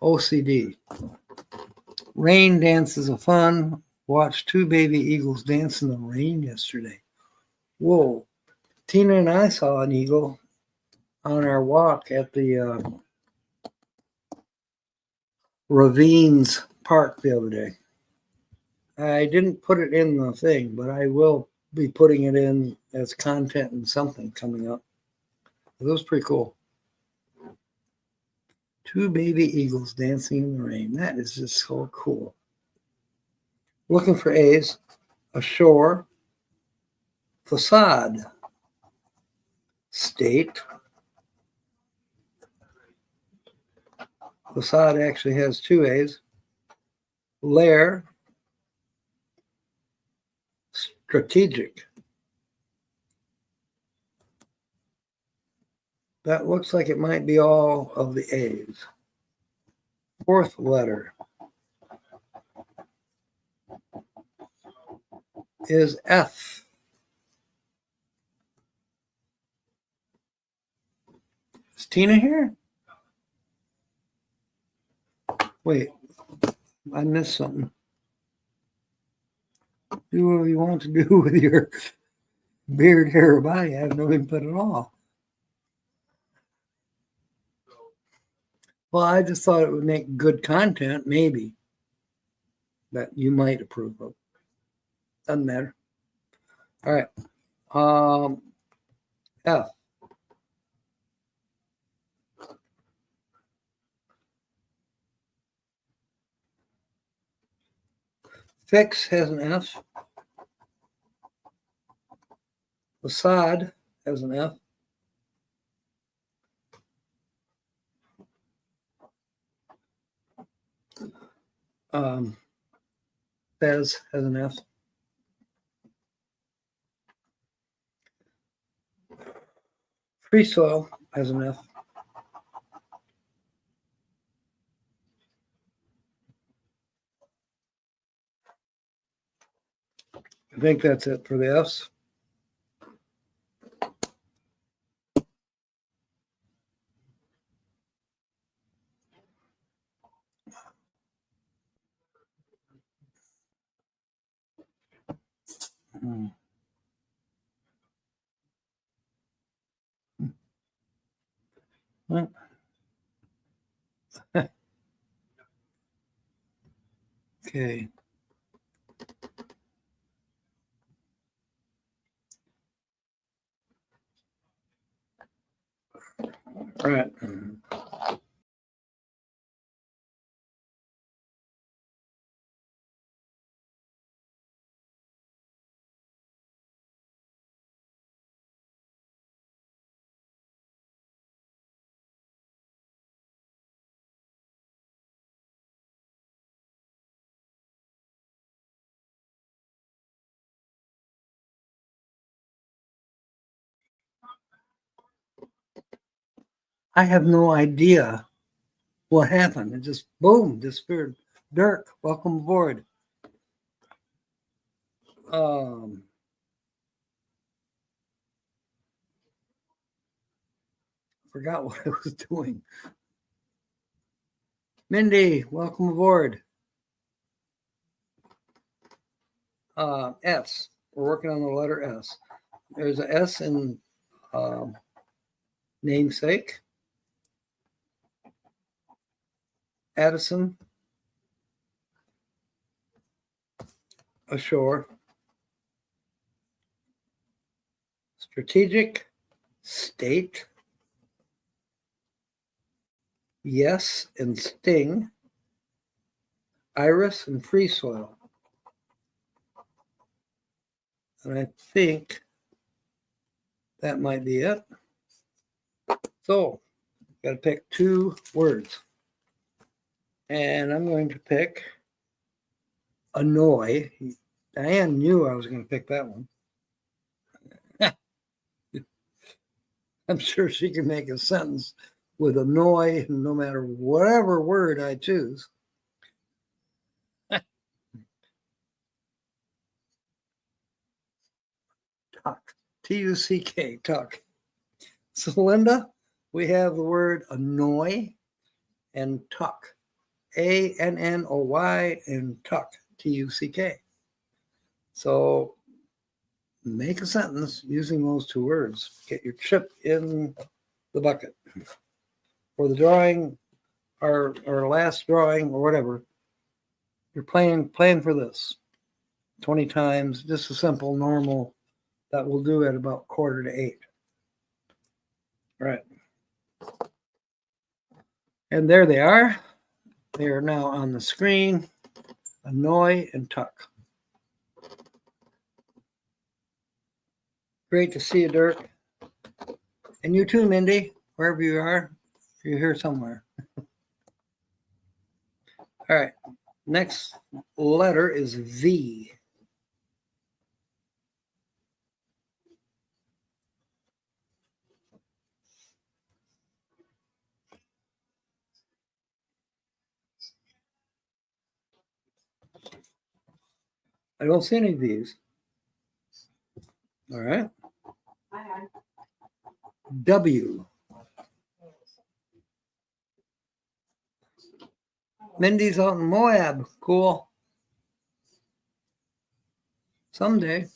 OCD. Rain dances are fun. Watched two baby eagles dance in the rain yesterday. Whoa. Tina and I saw an eagle on our walk at the Ravines Park the other day. I didn't put it in the thing, but I will be putting it in as content and something coming up. It was pretty cool. Two baby eagles dancing in the rain. That is just so cool. Looking for A's. Ashore. Facade. State. Facade actually has two A's. Lair. Strategic. That looks like it might be all of the A's. Fourth letter is F. Is Tina here? Wait, I missed something. Do what you want to do with your beard, hair, or body. I have no input at all. Well, I just thought it would make good content, maybe, that you might approve of. Doesn't matter. All right. F. Fix has an F. Facade has an F. Fez has an F. Free soil has an F. I think that's it for the F's. Hmm. Well, okay. All right. I have no idea what happened. It just boom, disappeared. Dirk, welcome aboard. Forgot what I was doing. Mindy, welcome aboard. S. We're working on the letter S. There's a S in namesake. Addison. Ashore. Strategic. State. Yes and sting. Iris and free soil. And I think that might be it. So, got to pick 2 words. And I'm going to pick annoy. Diane knew I was going to pick that one. I'm sure she can make a sentence with annoy no matter whatever word I choose. Tuck. T-U-C-K, tuck. So, Linda, we have the word annoy and tuck. A-N-N-O-Y and tuck. T-U-C-K. So, make a sentence using those 2 words. Get your chip in the bucket. For the drawing, our last drawing or whatever, you're playing for this 20 times, just a simple, normal, that we'll do at about 7:45. Right. And there they are. They are now on the screen. Annoy and tuck. Great to see you, Dirk. And you too, Mindy, wherever you are. You're here somewhere. All right. Next letter is V. I don't see any of these. All right. I had W. Mindy's out in Moab. Cool. Someday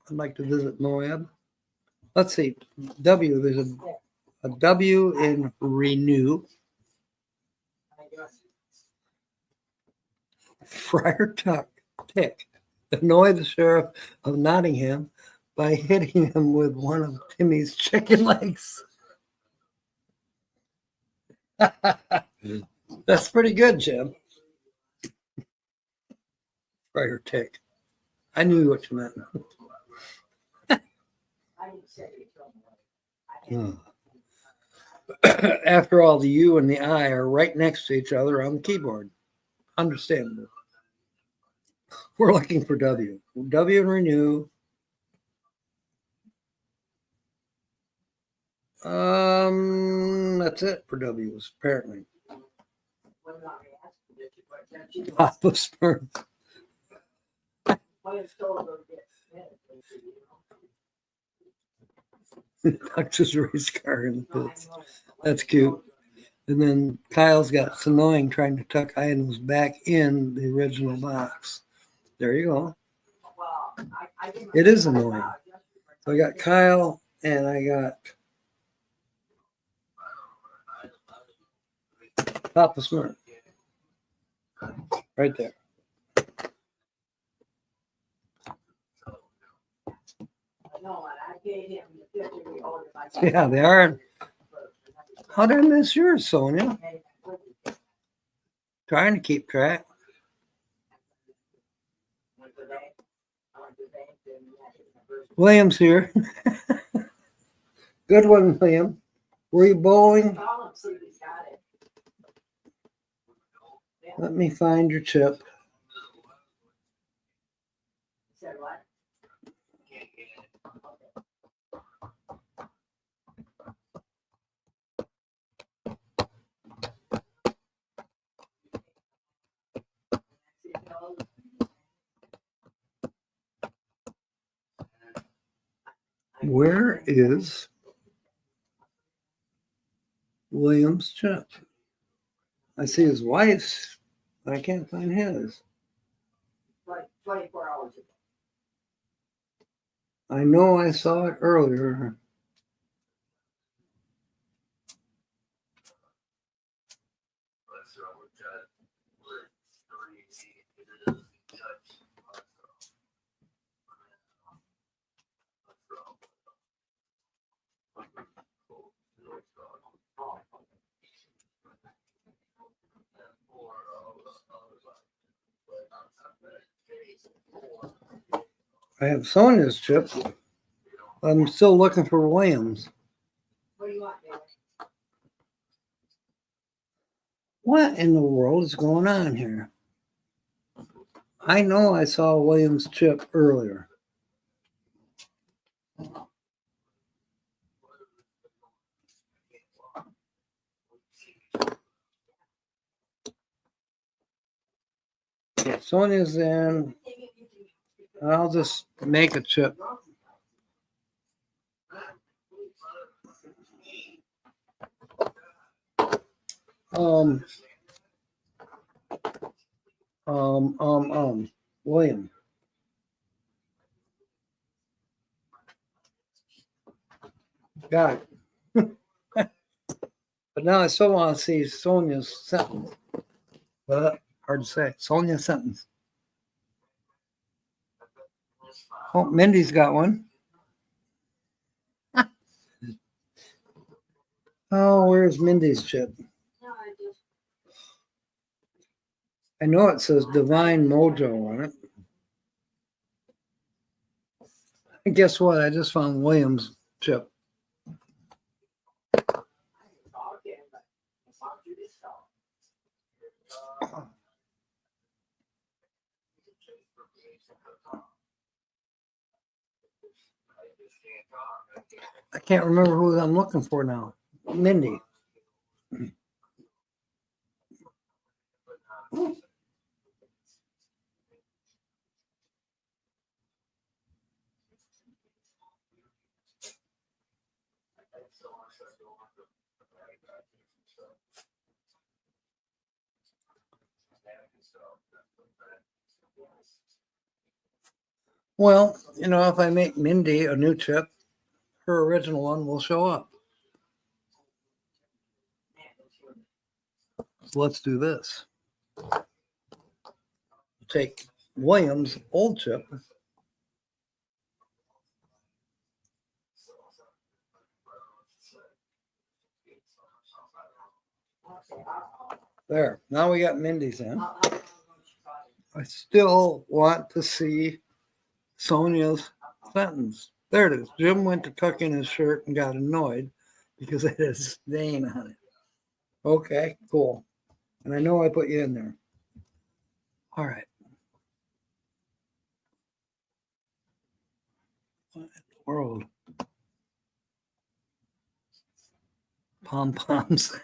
I'd like to visit Moab. Let's see. W. There's a W in renew. Friar Tuck Tick. Annoy the sheriff of Nottingham by hitting him with one of Timmy's chicken legs. That's pretty good, Jim. Friar Tick. I knew what you meant. I didn't say it. I didn't. After all, the U and the I are right next to each other on the keyboard. Understandable. We're looking for W. W and renew. That's it for W's, apparently. What about me? Ask you, did you put that you- Papa Smurf. What is told of it? Tucked his race car in the No, I pits. know. That's cute. And then Kyle's got it's annoying trying to tuck items back in the original box. There you go. Well, I didn't. It is annoying. So I got Kyle and I got Papa Smurf. Right there. No, and I gave him the 50-year-old. Yeah, they are. How did I miss yours, Sonia? Trying to keep track. William's here. Good one, William. Were you bowling? Call him, see if he's got it. Let me find your chip. Said what? Where is William's chip? I see his wife's, but I can't find his. 24 hours ago. I know I saw it earlier. I have Sonia's chip. I'm still looking for Williams. What do you want, David? What in the world is going on here? I know I saw Williams' chip earlier. Sonia's in. I'll just make a chip. William. Got it. But now I still want to see Sonia's sentence. Hard to say. Sonia's sentence. Oh, Mindy's got one. Oh, where's Mindy's chip? No, I just. I know it says Divine Mojo on it. And guess what? I just found Williams' chip. I can't remember who I'm looking for now. Mindy. Well, you know, if I make Mindy a new chip, her original one will show up. So let's do this. Take Williams' old chip. There. Now we got Mindy's in. I still want to see Sonia's sentence. There it is. Jim went to tuck in his shirt and got annoyed because it had a stain on it. Okay, cool. And I know I put you in there. All right. What in the world? Pom-poms.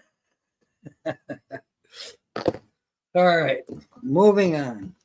All right, moving on.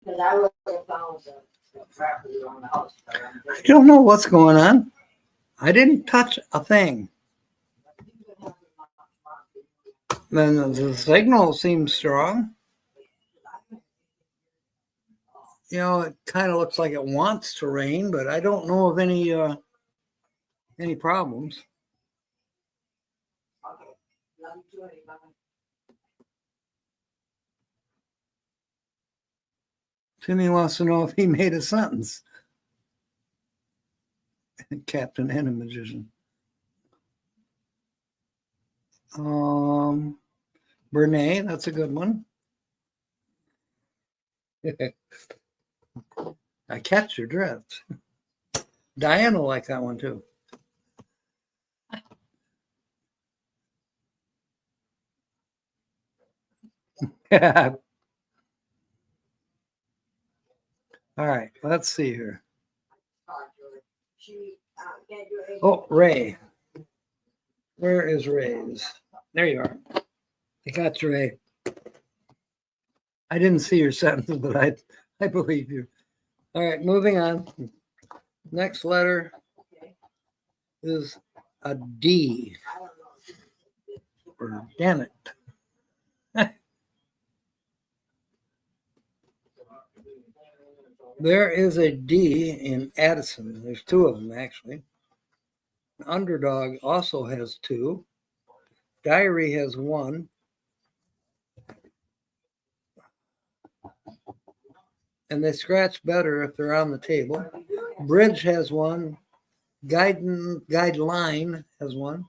Cause I would have found the property on the house. but I'm I just- don't know what's going on. I didn't touch a thing. Then the signal seems strong. You know, it kind of looks like it wants to rain, but I don't know of any problems. Okay. Love you too, bye. Timmy wants to know if he made a sentence. Captain and a magician. Brene, that's a good one. I catch your drift. Diana will like that one too. All right, let's see here. Talk to her. She can't do anything. Oh, Ray. Where is Ray's? There you are. I got you, Ray. I didn't see your sentence, but I believe you. All right, moving on. Next letter Okay. is a D. I don't know. Or damn it. There is a D in Addison. There's two of them actually. Underdog also has two. Diary has one. And they scratch better if they're on the table. Bridge has one. Guideline has one.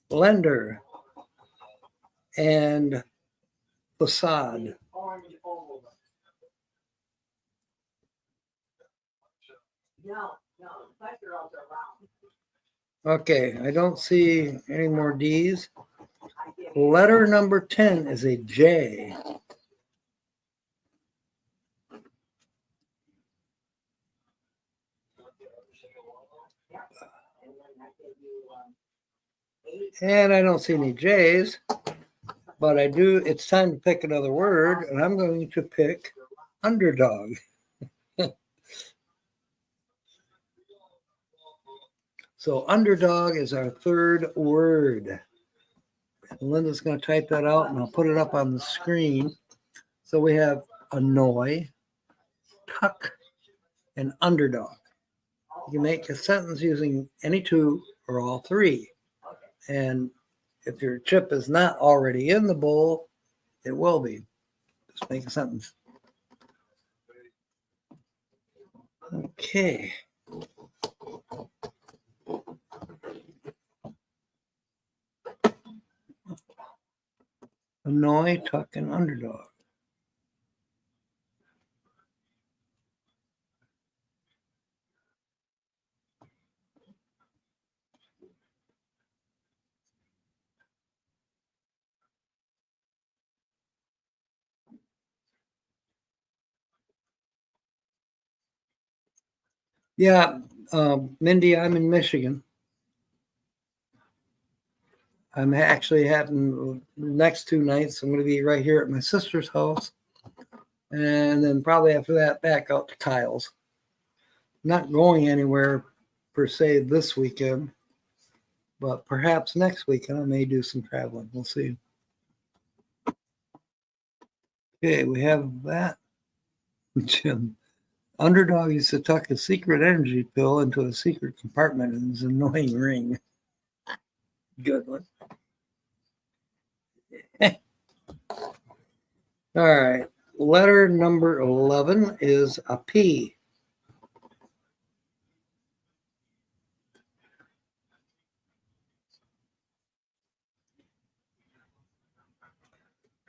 Lender and facade. Orange oval. No, pressure all around. Okay, I don't see any more D's. I get it. Letter number 10 is a J. And then I give you, 8. And I don't see any J's, but I do. It's time to pick another word, and I'm going to pick underdog. So underdog is our third word. Linda's going to type that out, and I'll put it up on the screen. So we have annoy, tuck, and underdog. You can make a sentence using any two or all three. And if your chip is not already in the bowl, it will be. Just make a sentence. Okay. Annoy, tuck, and underdog. Yeah, Mindy, I'm in Michigan. I'm actually having the next 2 nights. I'm going to be right here at my sister's house. And then probably after that, back out to Kyle's. Not going anywhere per se this weekend, but perhaps next weekend I may do some traveling. We'll see. Okay, we have that. Jim. Underdog used to tuck a secret energy pill into a secret compartment in his annoying ring. Good one. All right. Letter number 11 is a P.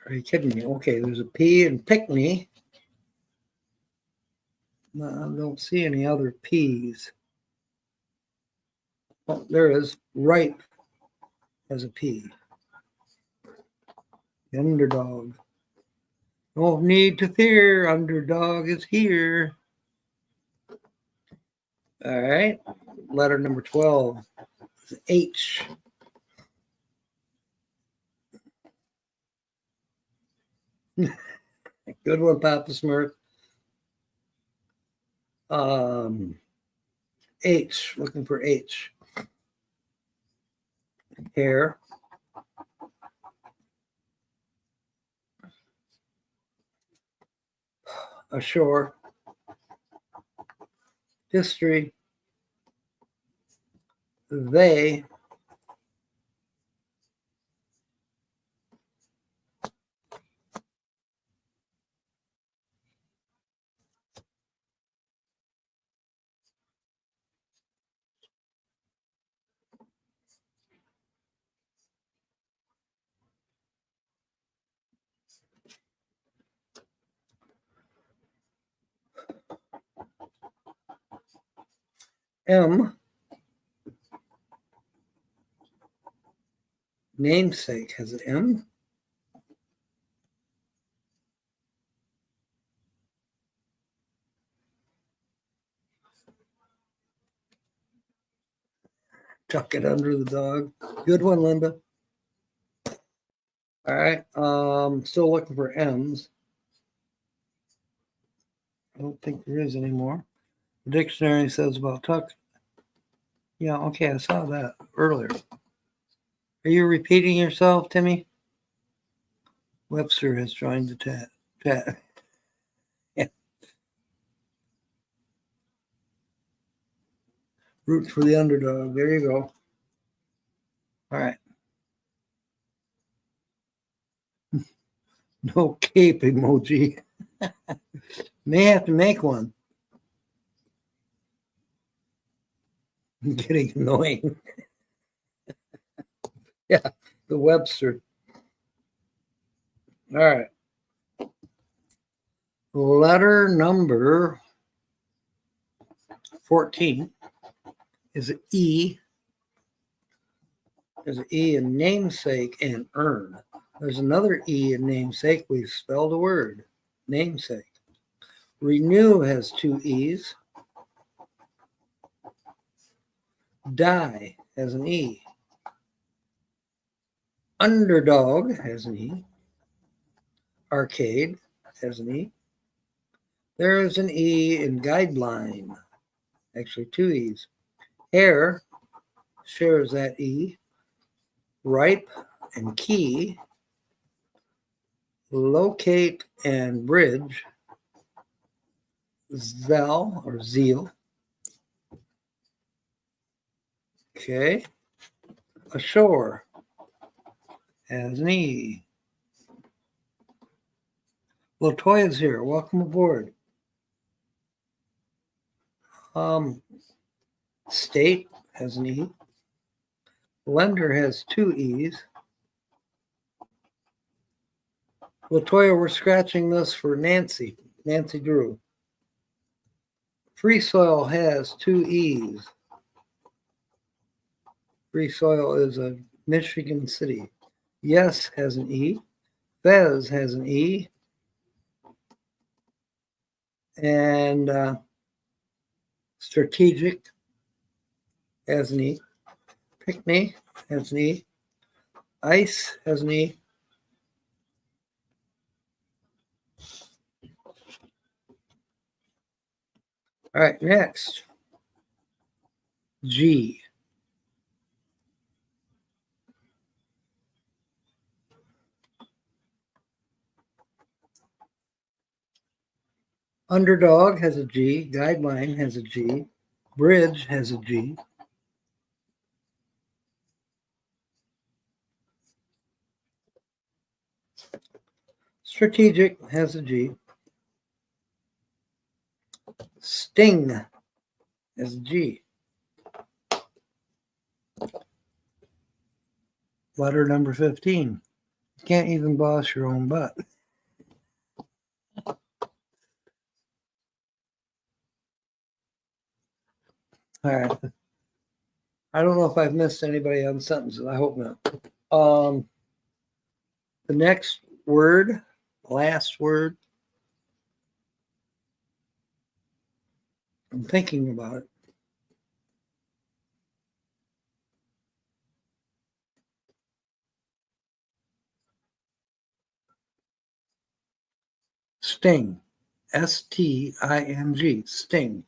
Are you kidding me? Okay, there's a P in pick me. No, I don't see any other P's. Oh, there is. Ripe as a P. Underdog. No need to fear. Underdog is here. All right. Letter number 12 is H. Good one, Papa Smurf. H, looking for H. Hair. Ashore. History. They. M. Namesake has an M. Tuck it under the dog. Good one, Linda. All right. Still looking for M's. I don't think there is anymore. The dictionary says about tuck. Yeah, okay, I saw that earlier. Are you repeating yourself, Timmy? Webster has joined the chat. Yeah. Root for the underdog. There you go. All right. No cape emoji. May have to make one. Getting annoying. Yeah, the Webster. All right. Letter number 14 is an E. There's an E in namesake and earn. There's another E in namesake. We've spelled a word. Namesake. Renew has two E's. Die has an E. Underdog has an E. Arcade has an E. There's an E in guideline. Actually, two E's. Hair shares that E. Ripe and key. Locate and bridge. Zeal or zeal. Okay. Ashore has an E. Latoya's here. Welcome aboard. State has an E. Lender has two E's. Latoya, we're scratching this for Nancy. Nancy Drew. Free soil has two E's. Free soil is a Michigan city. Yes has an E. Fez has an E. And strategic has an E. Pickney has an E. Ice has an E. All right, next. G. Underdog has a G. Guideline has a G. Bridge has a G. Strategic has a G. Sting has a G. Letter number 15. You can't even boss your own butt. All right. I don't know if I've missed anybody on sentences. I hope not. The next word, last word. I'm thinking about it. Sting. S-T-I-N-G. Sting.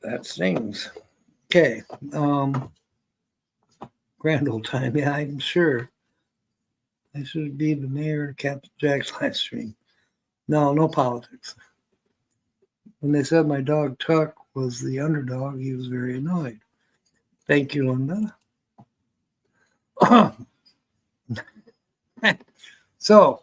That stings. Okay. Grand old time. Yeah, I'm sure. I should be the mayor of Captain Jack's live stream. No politics. When they said my dog Tuck was the underdog, he was very annoyed. Thank you, Linda. So,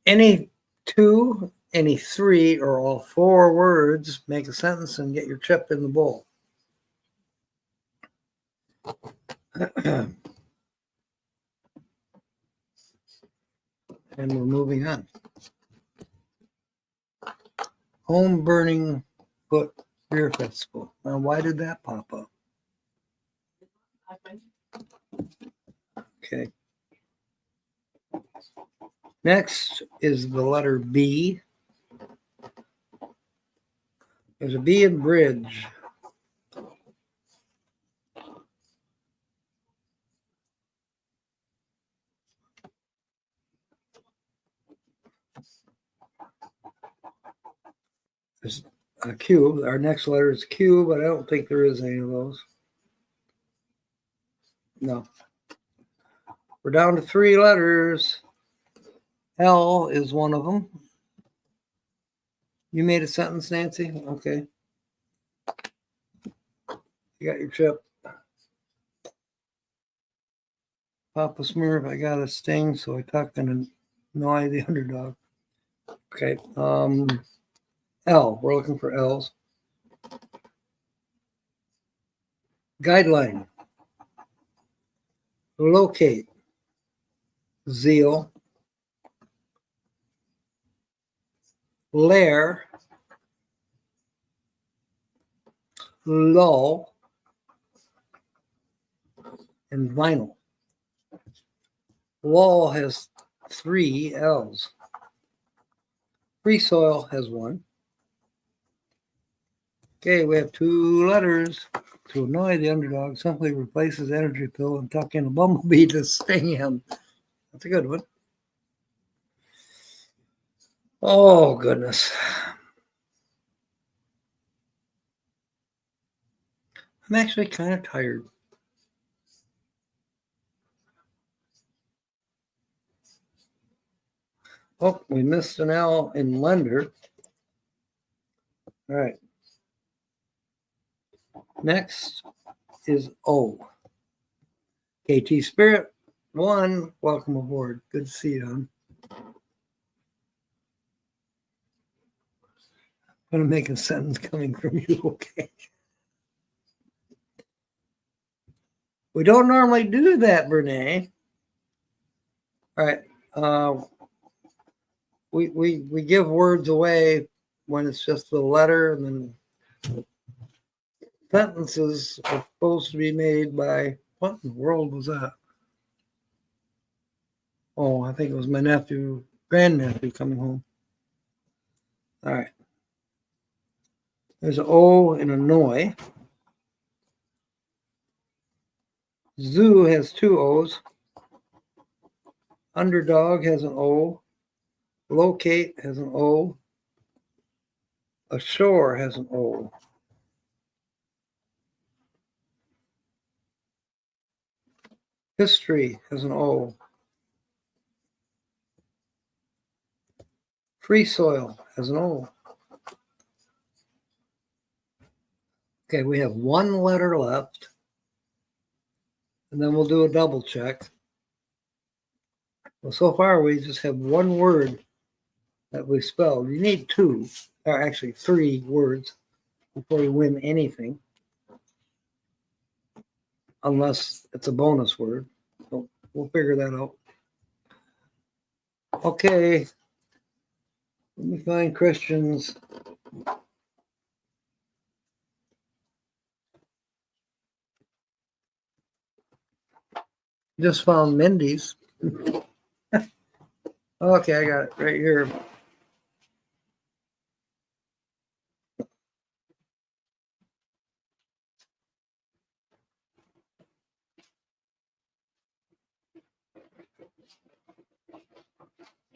any two, any three, or all four words make a sentence and get your chip in the bowl. And we're moving on. Home Burning Foot Beer Festival. Now, why did that pop up? Okay. Next is the letter B. There's a B in bridge. There's a Q. Our next letter is Q, but I don't think there is any of those. No. We're down to 3 letters. L is one of them. You made a sentence, Nancy? Okay. You got your chip. Papa Smurf, I got a sting, so I tucked in and annoy the underdog. Okay. L. We're looking for L's. Guideline. Locate. Zeal. Lair. Lull. And vinyl. Lull has 3 L's. Free soil has 1. Okay, we have 2 letters. To annoy the underdog, simply replace his energy pill and tuck in a bumblebee to sting him. That's a good one. Oh, goodness. I'm actually kind of tired. Oh, we missed an L in lender. All right. Next is O. KT Spirit 1, welcome aboard. Good to see you, hon. I'm going to make a sentence coming from you, okay? We don't normally do that, Brene. All right. We give words away when it's just the letter, and then sentences are supposed to be made by, what in the world was that? Oh, I think it was my grandnephew coming home. All right. There's an O and a Noi. Zoo has 2 O's. Underdog has an O. Locate has an O. Ashore has an O. History has an O. Free soil has an O. Okay, we have 1 letter left. And then we'll do a double check. Well, so far we just have 1 word that we spelled. You need 2, or actually 3 words before you win anything. Unless it's a bonus word. So we'll figure that out. Okay. Let me find Christian's. Just found Mindy's. Okay, I got it right here.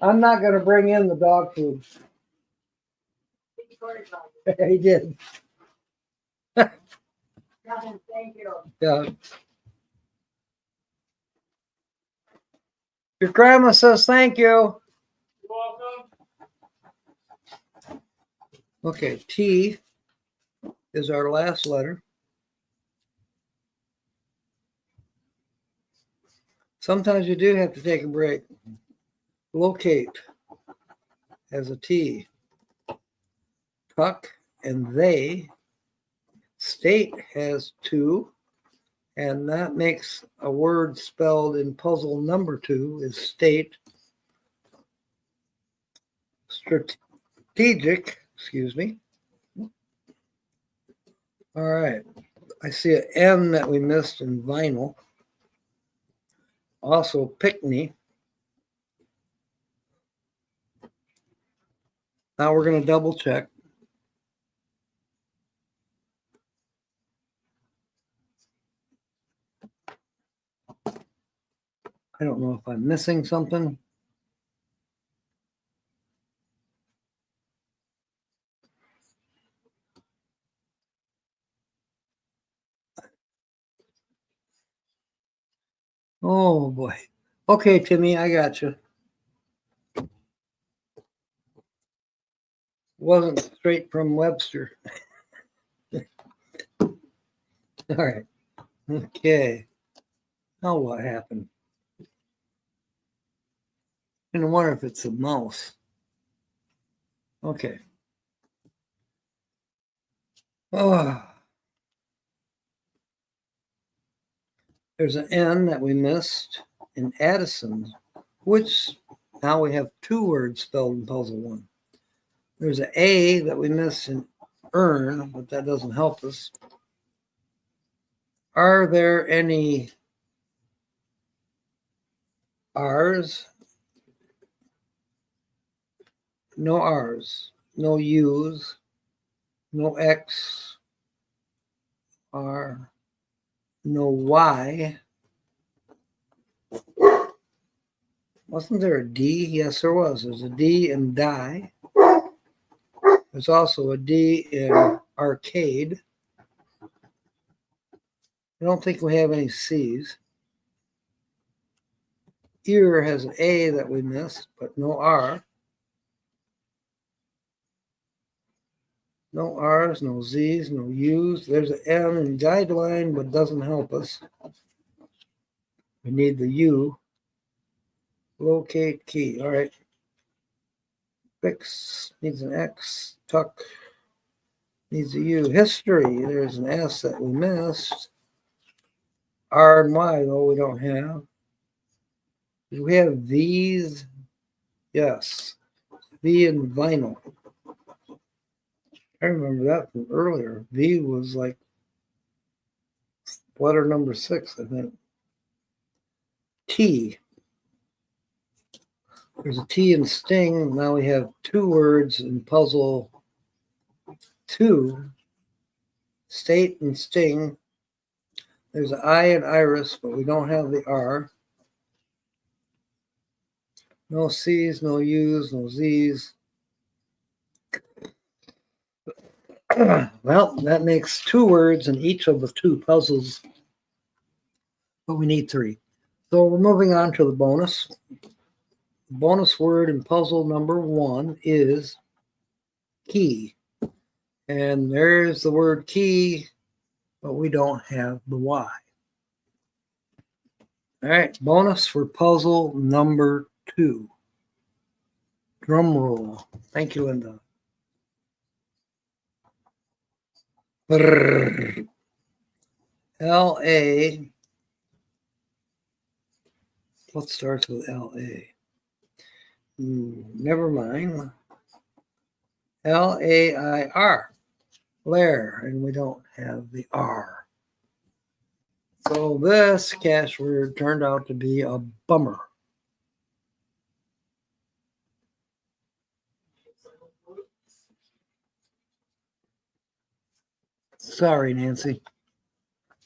I'm not gonna bring in the dog food. He did. Thank you. Yeah. Your grandma says thank you. You're welcome. Okay, T is our last letter. Sometimes you do have to take a break. Locate has a T. Tuck and they. State has two. And that makes a word spelled in puzzle number 2 is state. Strategic, excuse me. All right. I see an N that we missed in vinyl. Also, Pickney. Now we're going to double check. I don't know if I'm missing something. Oh boy. Okay, Timmy, I got you. Wasn't straight from Webster. All right. Okay. Now what happened? I wonder if it's a mouse. Okay. Oh. There's an N that we missed in Addison, which now we have 2 words spelled in puzzle 1. There's an A that we missed in earn, but that doesn't help us. Are there any R's? No R's, no U's, no X, R, no Y. Wasn't there a D? Yes, there was. There's a D in die. There's also a D in arcade. I don't think we have any C's. Ear has an A that we missed, but no R. No R's, no Z's, no U's. There's an M in guideline, but doesn't help us. We need the U. Locate key. All right. Fix needs an X. Tuck needs a U. History. There's an S that we missed. R and Y, though, we don't have. Do we have V's? Yes. V in vinyl. I remember that from earlier. V was like letter number 6, I think. T. There's a T in sting. Now we have 2 words in puzzle 2. State and sting. There's an I in iris, but we don't have the R. No C's, no U's, no Z's. Well, that makes 2 words in each of the 2 puzzles, but we need 3. So we're moving on to the bonus. The bonus word in puzzle number 1 is key. And there's the word key, but we don't have the Y. All right, bonus for puzzle number 2. Drum roll. Thank you, Linda. L-A. What starts with L-A? Never mind. L-A-I-R. Lair, and we don't have the R. So this cache word turned out to be a bummer. Sorry, Nancy.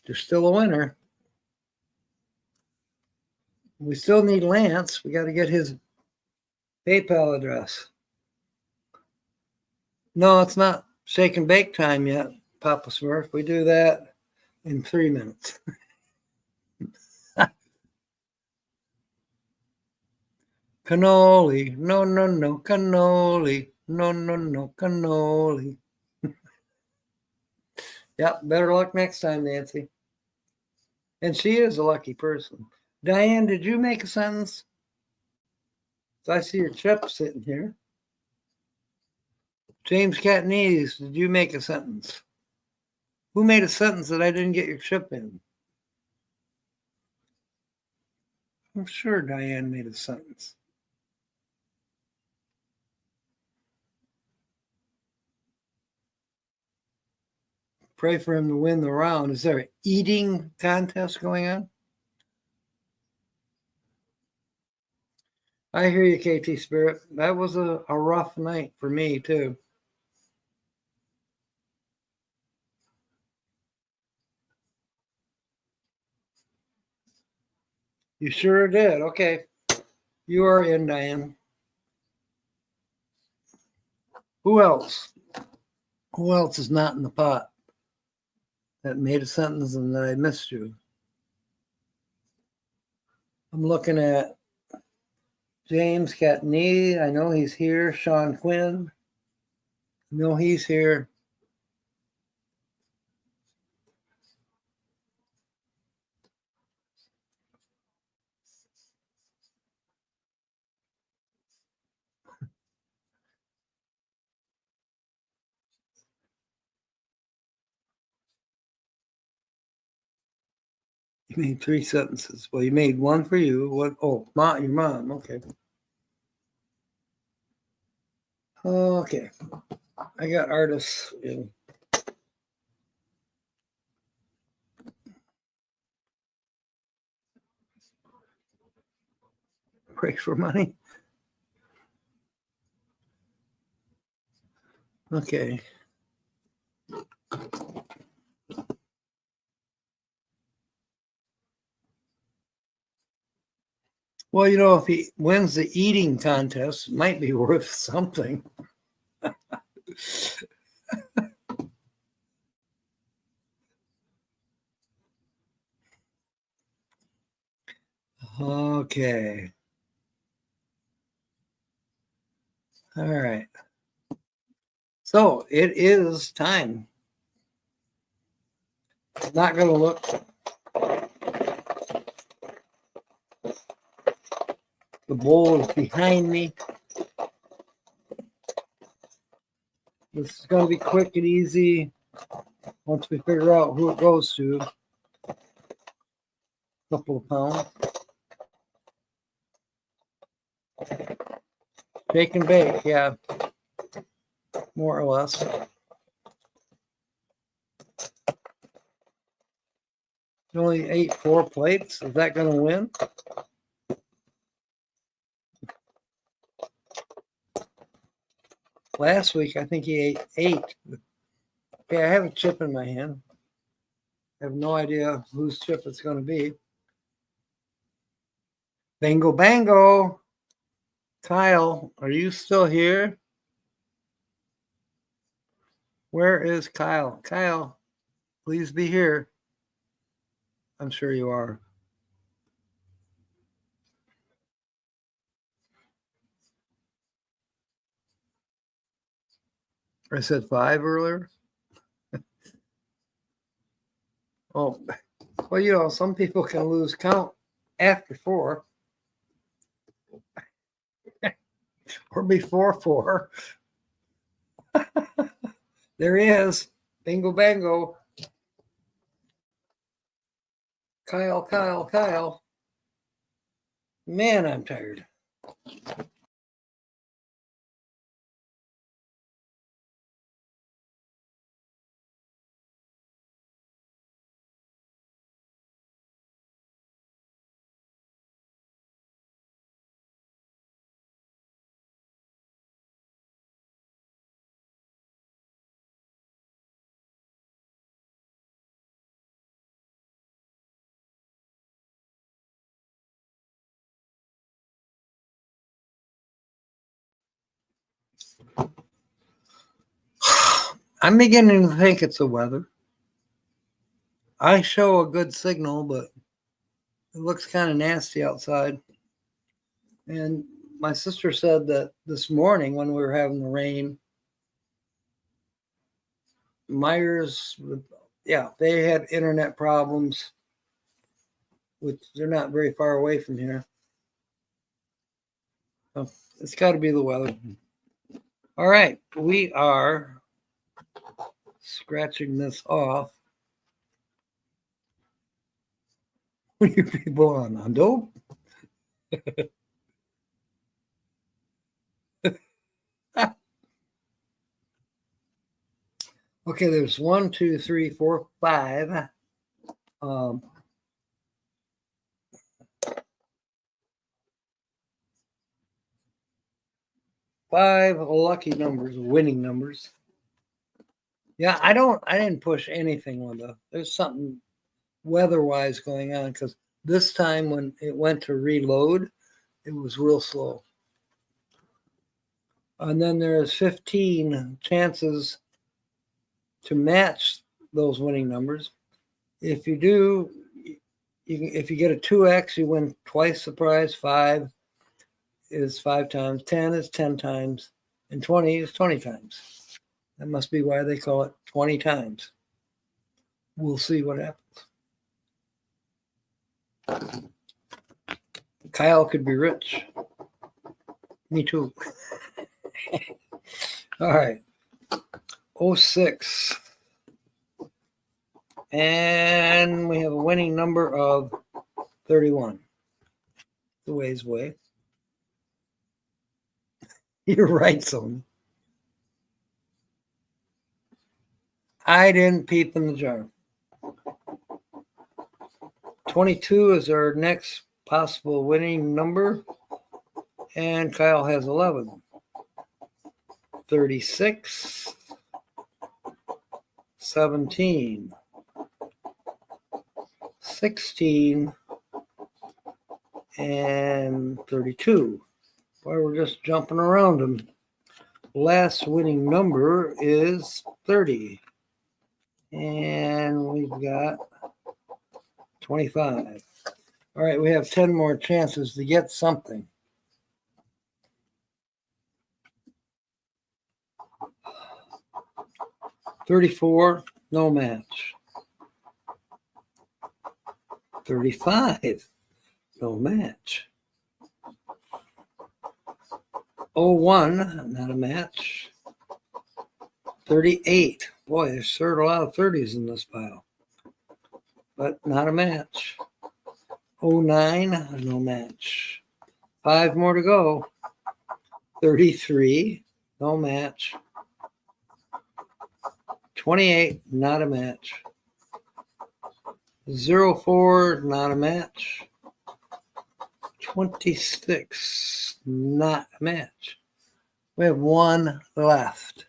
You're still a winner. We still need Lance. We got to get his PayPal address. No, it's not shake and bake time yet, Papa Smurf. We do that in 3 minutes. Cannoli. No, no, no. Cannoli. No, no, no. Cannoli. Yep. Better luck next time, Nancy. And she is a lucky person. Diane, did you make a sentence? So I see your chip sitting here. James Catanese, did you make a sentence? Who made a sentence that I didn't get your chip in? I'm sure Diane made a sentence. Pray for him to win the round. Is there an eating contest going on? I hear you, KT Spirit. That was a rough night for me, too. You sure did. Okay. You are in, Diane. Who else? Who else is not in the pot that made a sentence and that I missed you? I'm looking at James Catanese. I know he's here. Sean Quinn. I know he's here. You made 3 sentences. Well, you made one for you. What? Oh, your mom. Okay. Okay. I got artists in. Pray for money. Okay. Well, if he wins the eating contest, it might be worth something. Okay. All right. So it is time. I'm not going to look. The bowl is behind me. This is going to be quick and easy once we figure out who it goes to. A couple of pounds. Bake and bake, yeah. More or less. He only ate 4 plates. Is that going to win? Last week, I think he ate 8. Okay, I have a chip in my hand. I have no idea whose chip it's going to be. Bingo, bango. Kyle, are you still here? Where is Kyle? Kyle, please be here. I'm sure you are. I said 5 earlier. Oh, well, some people can lose count after 4 or before 4. There he is. Bingo, bango. Kyle, Kyle, Kyle. Man, I'm tired. I'm beginning to think it's the weather. I show a good signal, but it looks kind of nasty outside. And my sister said that this morning when we were having the rain, Myers, yeah, they had internet problems, which they're not very far away from here. So it's got to be the weather. All right, we are scratching this off. What are you people on dope? Okay, there's 1, 2, 3, 4, 5. Five lucky numbers, winning numbers. Yeah, I didn't push anything, Linda. There's something weather-wise going on because this time when it went to reload, it was real slow. And then there's 15 chances to match those winning numbers. If you do, if you get a 2x, you win twice the prize. 5 is 5 times, 10 is 10 times, and 20 is 20 times. That must be why they call it 20 times. We'll see what happens. Kyle could be rich. Me too. All right. 06. And we have a winning number of 31. The way's way. You're right, Sony. I didn't peep in the jar. 22 is our next possible winning number. And Kyle has 11. 36. 17. 16. And 32. Boy, we're just jumping around them. Last winning number is 30. And we've got 25. All right, we have 10 more chances to get something. $34, no match. 35, no match. 01, not a match. 38. Boy, there's sort of a lot of 30s in this pile. But not a match. 09, no match. 5 more to go. 33, no match. 28, not a match. 04, not a match. 26, not a match. We have 1 left.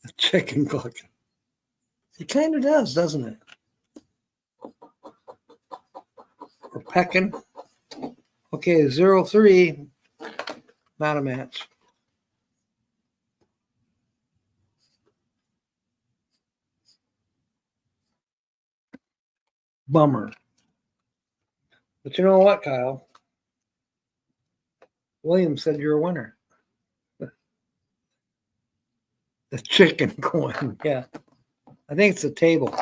A chicken clucking. It kind of does, doesn't it? Or pecking. Okay, 03, not a match. Bummer. But you know what, Kyle? William said you're a winner. The chicken coin, yeah. I think it's a table.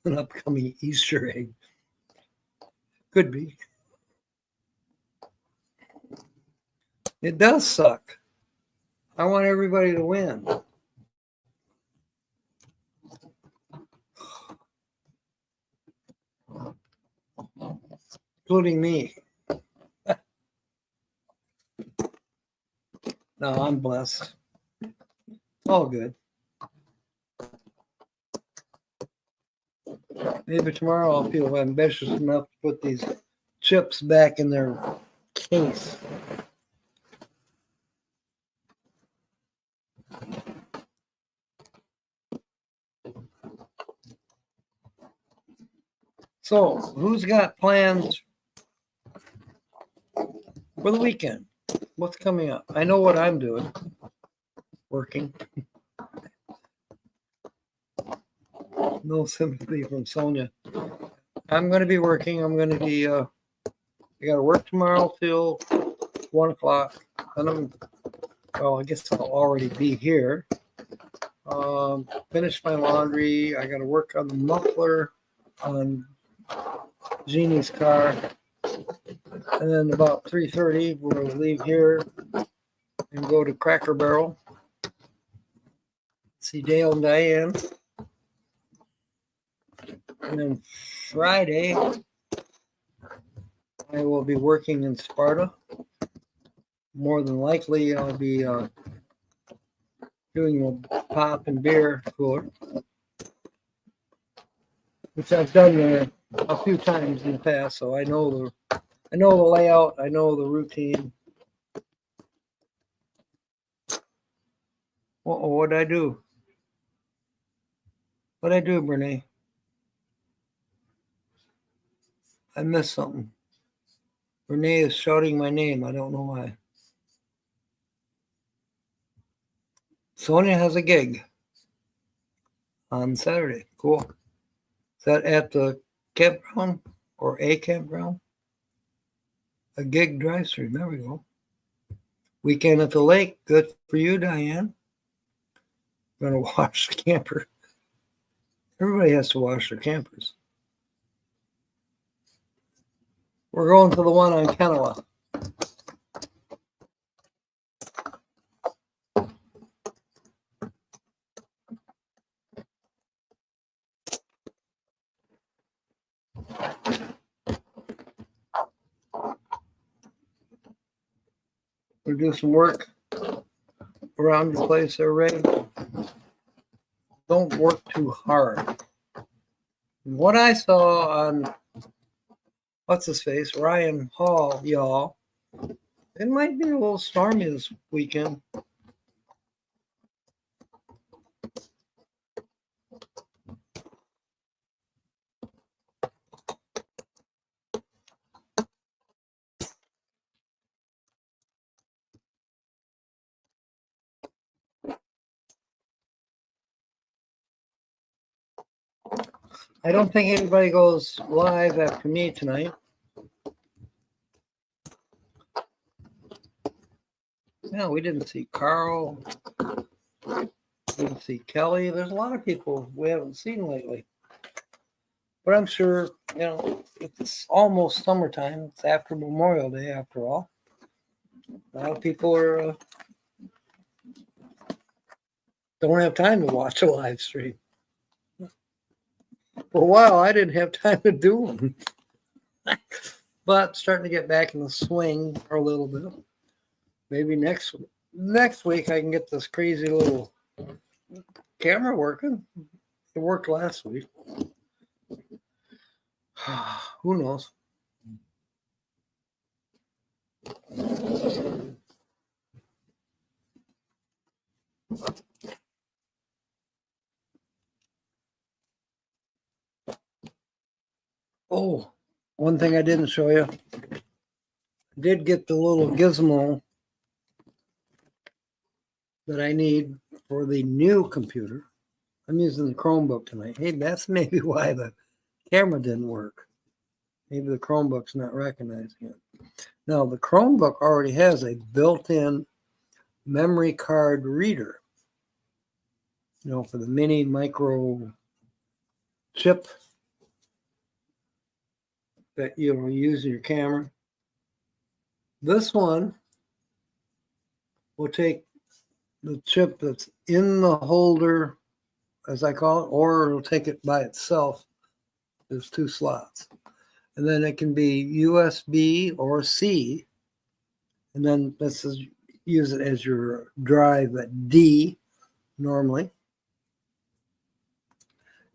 An upcoming Easter egg. Could be. It does suck. I want everybody to win. Including me. No, I'm blessed. All good. Maybe tomorrow I'll feel ambitious enough to put these chips back in their case. So, who's got plans for the weekend. What's coming up? I know what I'm doing. Working. No sympathy from Sonia. I'm going to be working. I'm going to be, I got to work tomorrow till 1 o'clock. Then I guess I'll already be here. Finish my laundry. I got to work on the muffler on Jeannie's car. And then about 3:30, we'll leave here and go to Cracker Barrel. See Dale and Diane. And then Friday, I will be working in Sparta. More than likely, I'll be doing a pop and beer cooler, which I've done there a few times in the past, so I know the layout, I know the routine. What'd I do? What'd I do, Brene? I missed something. Renee is shouting my name. I don't know why. Sonia has a gig on Saturday. Cool. Is that at the campground or a campground? A gig drive-through. There we go. Weekend at the lake. Good for you, Diane. I'm going to wash the camper. Everybody has to wash their campers. We're going to the one on Kennewa. We'll do some work around your place there, Ray. Don't work too hard. What I saw on what's his face, Ryan Hall, y'all, it might be a little stormy this weekend. I don't think anybody goes live after me tonight. No, we didn't see Carl. Didn't see Kelly. There's a lot of people we haven't seen lately. But I'm sure, it's almost summertime. It's after Memorial Day, after all. A lot of people are don't have time to watch a live stream. For a while, I didn't have time to do them. But starting to get back in the swing for a little bit. Maybe next week I can get this crazy little camera working. It worked last week. Who knows? Oh, one thing I didn't show you. I did get the little gizmo that I need for the new computer. I'm using the Chromebook tonight. Hey, that's maybe why the camera didn't work. Maybe the Chromebook's not recognizing it. Now, the Chromebook already has a built-in memory card reader, for the mini micro chip that you use in your camera. This one will take the chip that's in the holder, as I call it, or it'll take it by itself. There's 2 slots. And then it can be USB or C. And then this is use it as your drive at D normally.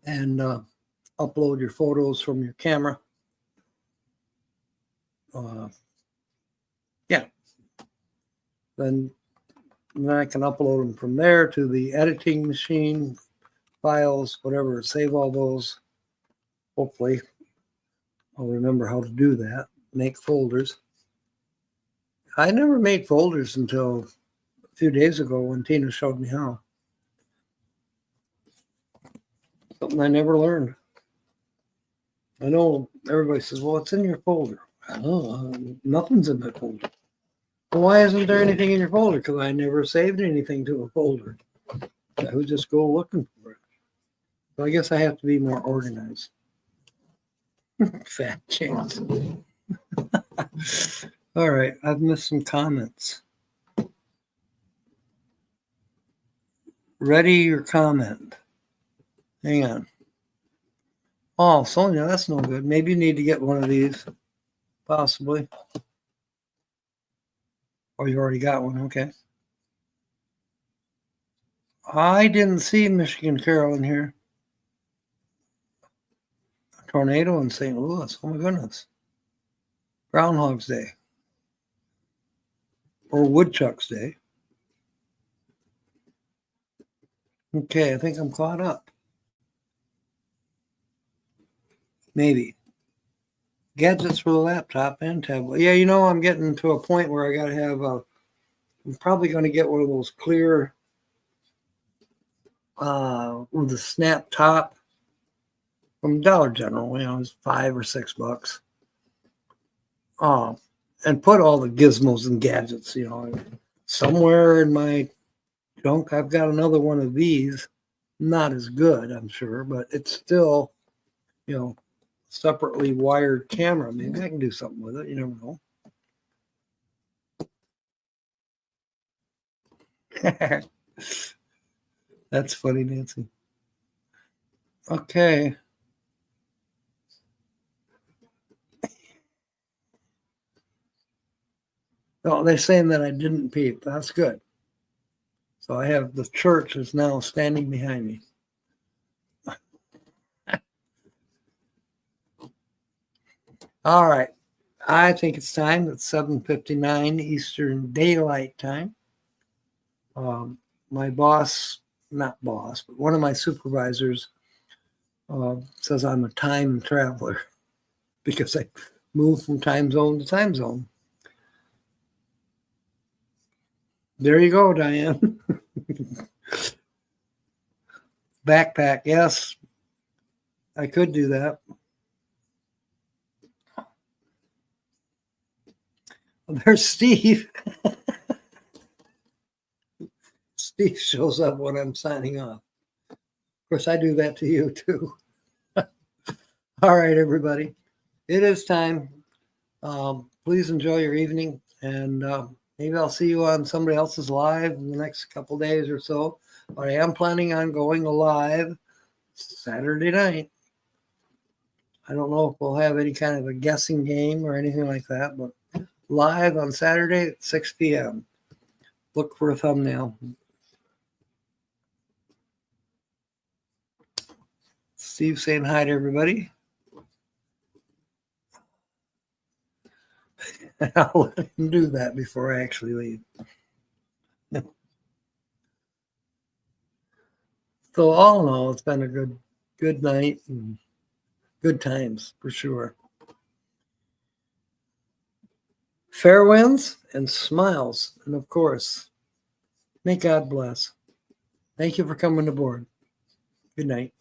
And upload your photos from your camera. Then I can upload them from there to the editing machine, files, whatever, save all those. Hopefully, I'll remember how to do that. Make folders. I never made folders until a few days ago when Tina showed me how. Something I never learned. I know everybody says, well, it's in your folder. Oh, nothing's in my folder. Well, why isn't there anything in your folder? Because I never saved anything to a folder. I would just go looking for it. So I guess I have to be more organized. Fat chance. All right, I've missed some comments. Ready your comment. Hang on. Oh, Sonia, that's no good. Maybe you need to get one of these, possibly. Oh, you already got one. Okay. I didn't see Michigan Carol in here. A tornado in St. Louis. Oh my goodness. Groundhog's Day. Or Woodchuck's Day. Okay, I think I'm caught up. Maybe. Gadgets for the laptop and tablet. Yeah, you know, I'm getting to a point where I got to have I'm probably going to get one of those clear with a snap top from Dollar General. You know, it's $5 or $6. And put all the gizmos and gadgets, you know, somewhere in my junk. I've got another one of these. Not as good, I'm sure, but it's still, you know, separately wired camera. Maybe I can do something with it. You never know. That's funny, Nancy. Okay. Oh, they're saying that I didn't peep. That's good. So I have the church is now standing behind me. All right. I think it's time. It's 7:59 Eastern Daylight Time. My boss, not boss, but one of my supervisors says I'm a time traveler because I move from time zone to time zone. There you go, Diane. Backpack, yes. I could do that. Well, there's Steve. Steve shows up when I'm signing off. Of course, I do that to you too. All right, everybody. It is time. Please enjoy your evening, and maybe I'll see you on somebody else's live in the next couple days or so. But I am planning on going live Saturday night. I don't know if we'll have any kind of a guessing game or anything like that, but live on Saturday at 6 p.m. Look for a thumbnail. Steve saying hi to everybody. I'll let him do that before I actually leave. So all in all, it's been a good night and good times for sure. Fair winds and smiles. And of course, may God bless. Thank you for coming aboard. Good night.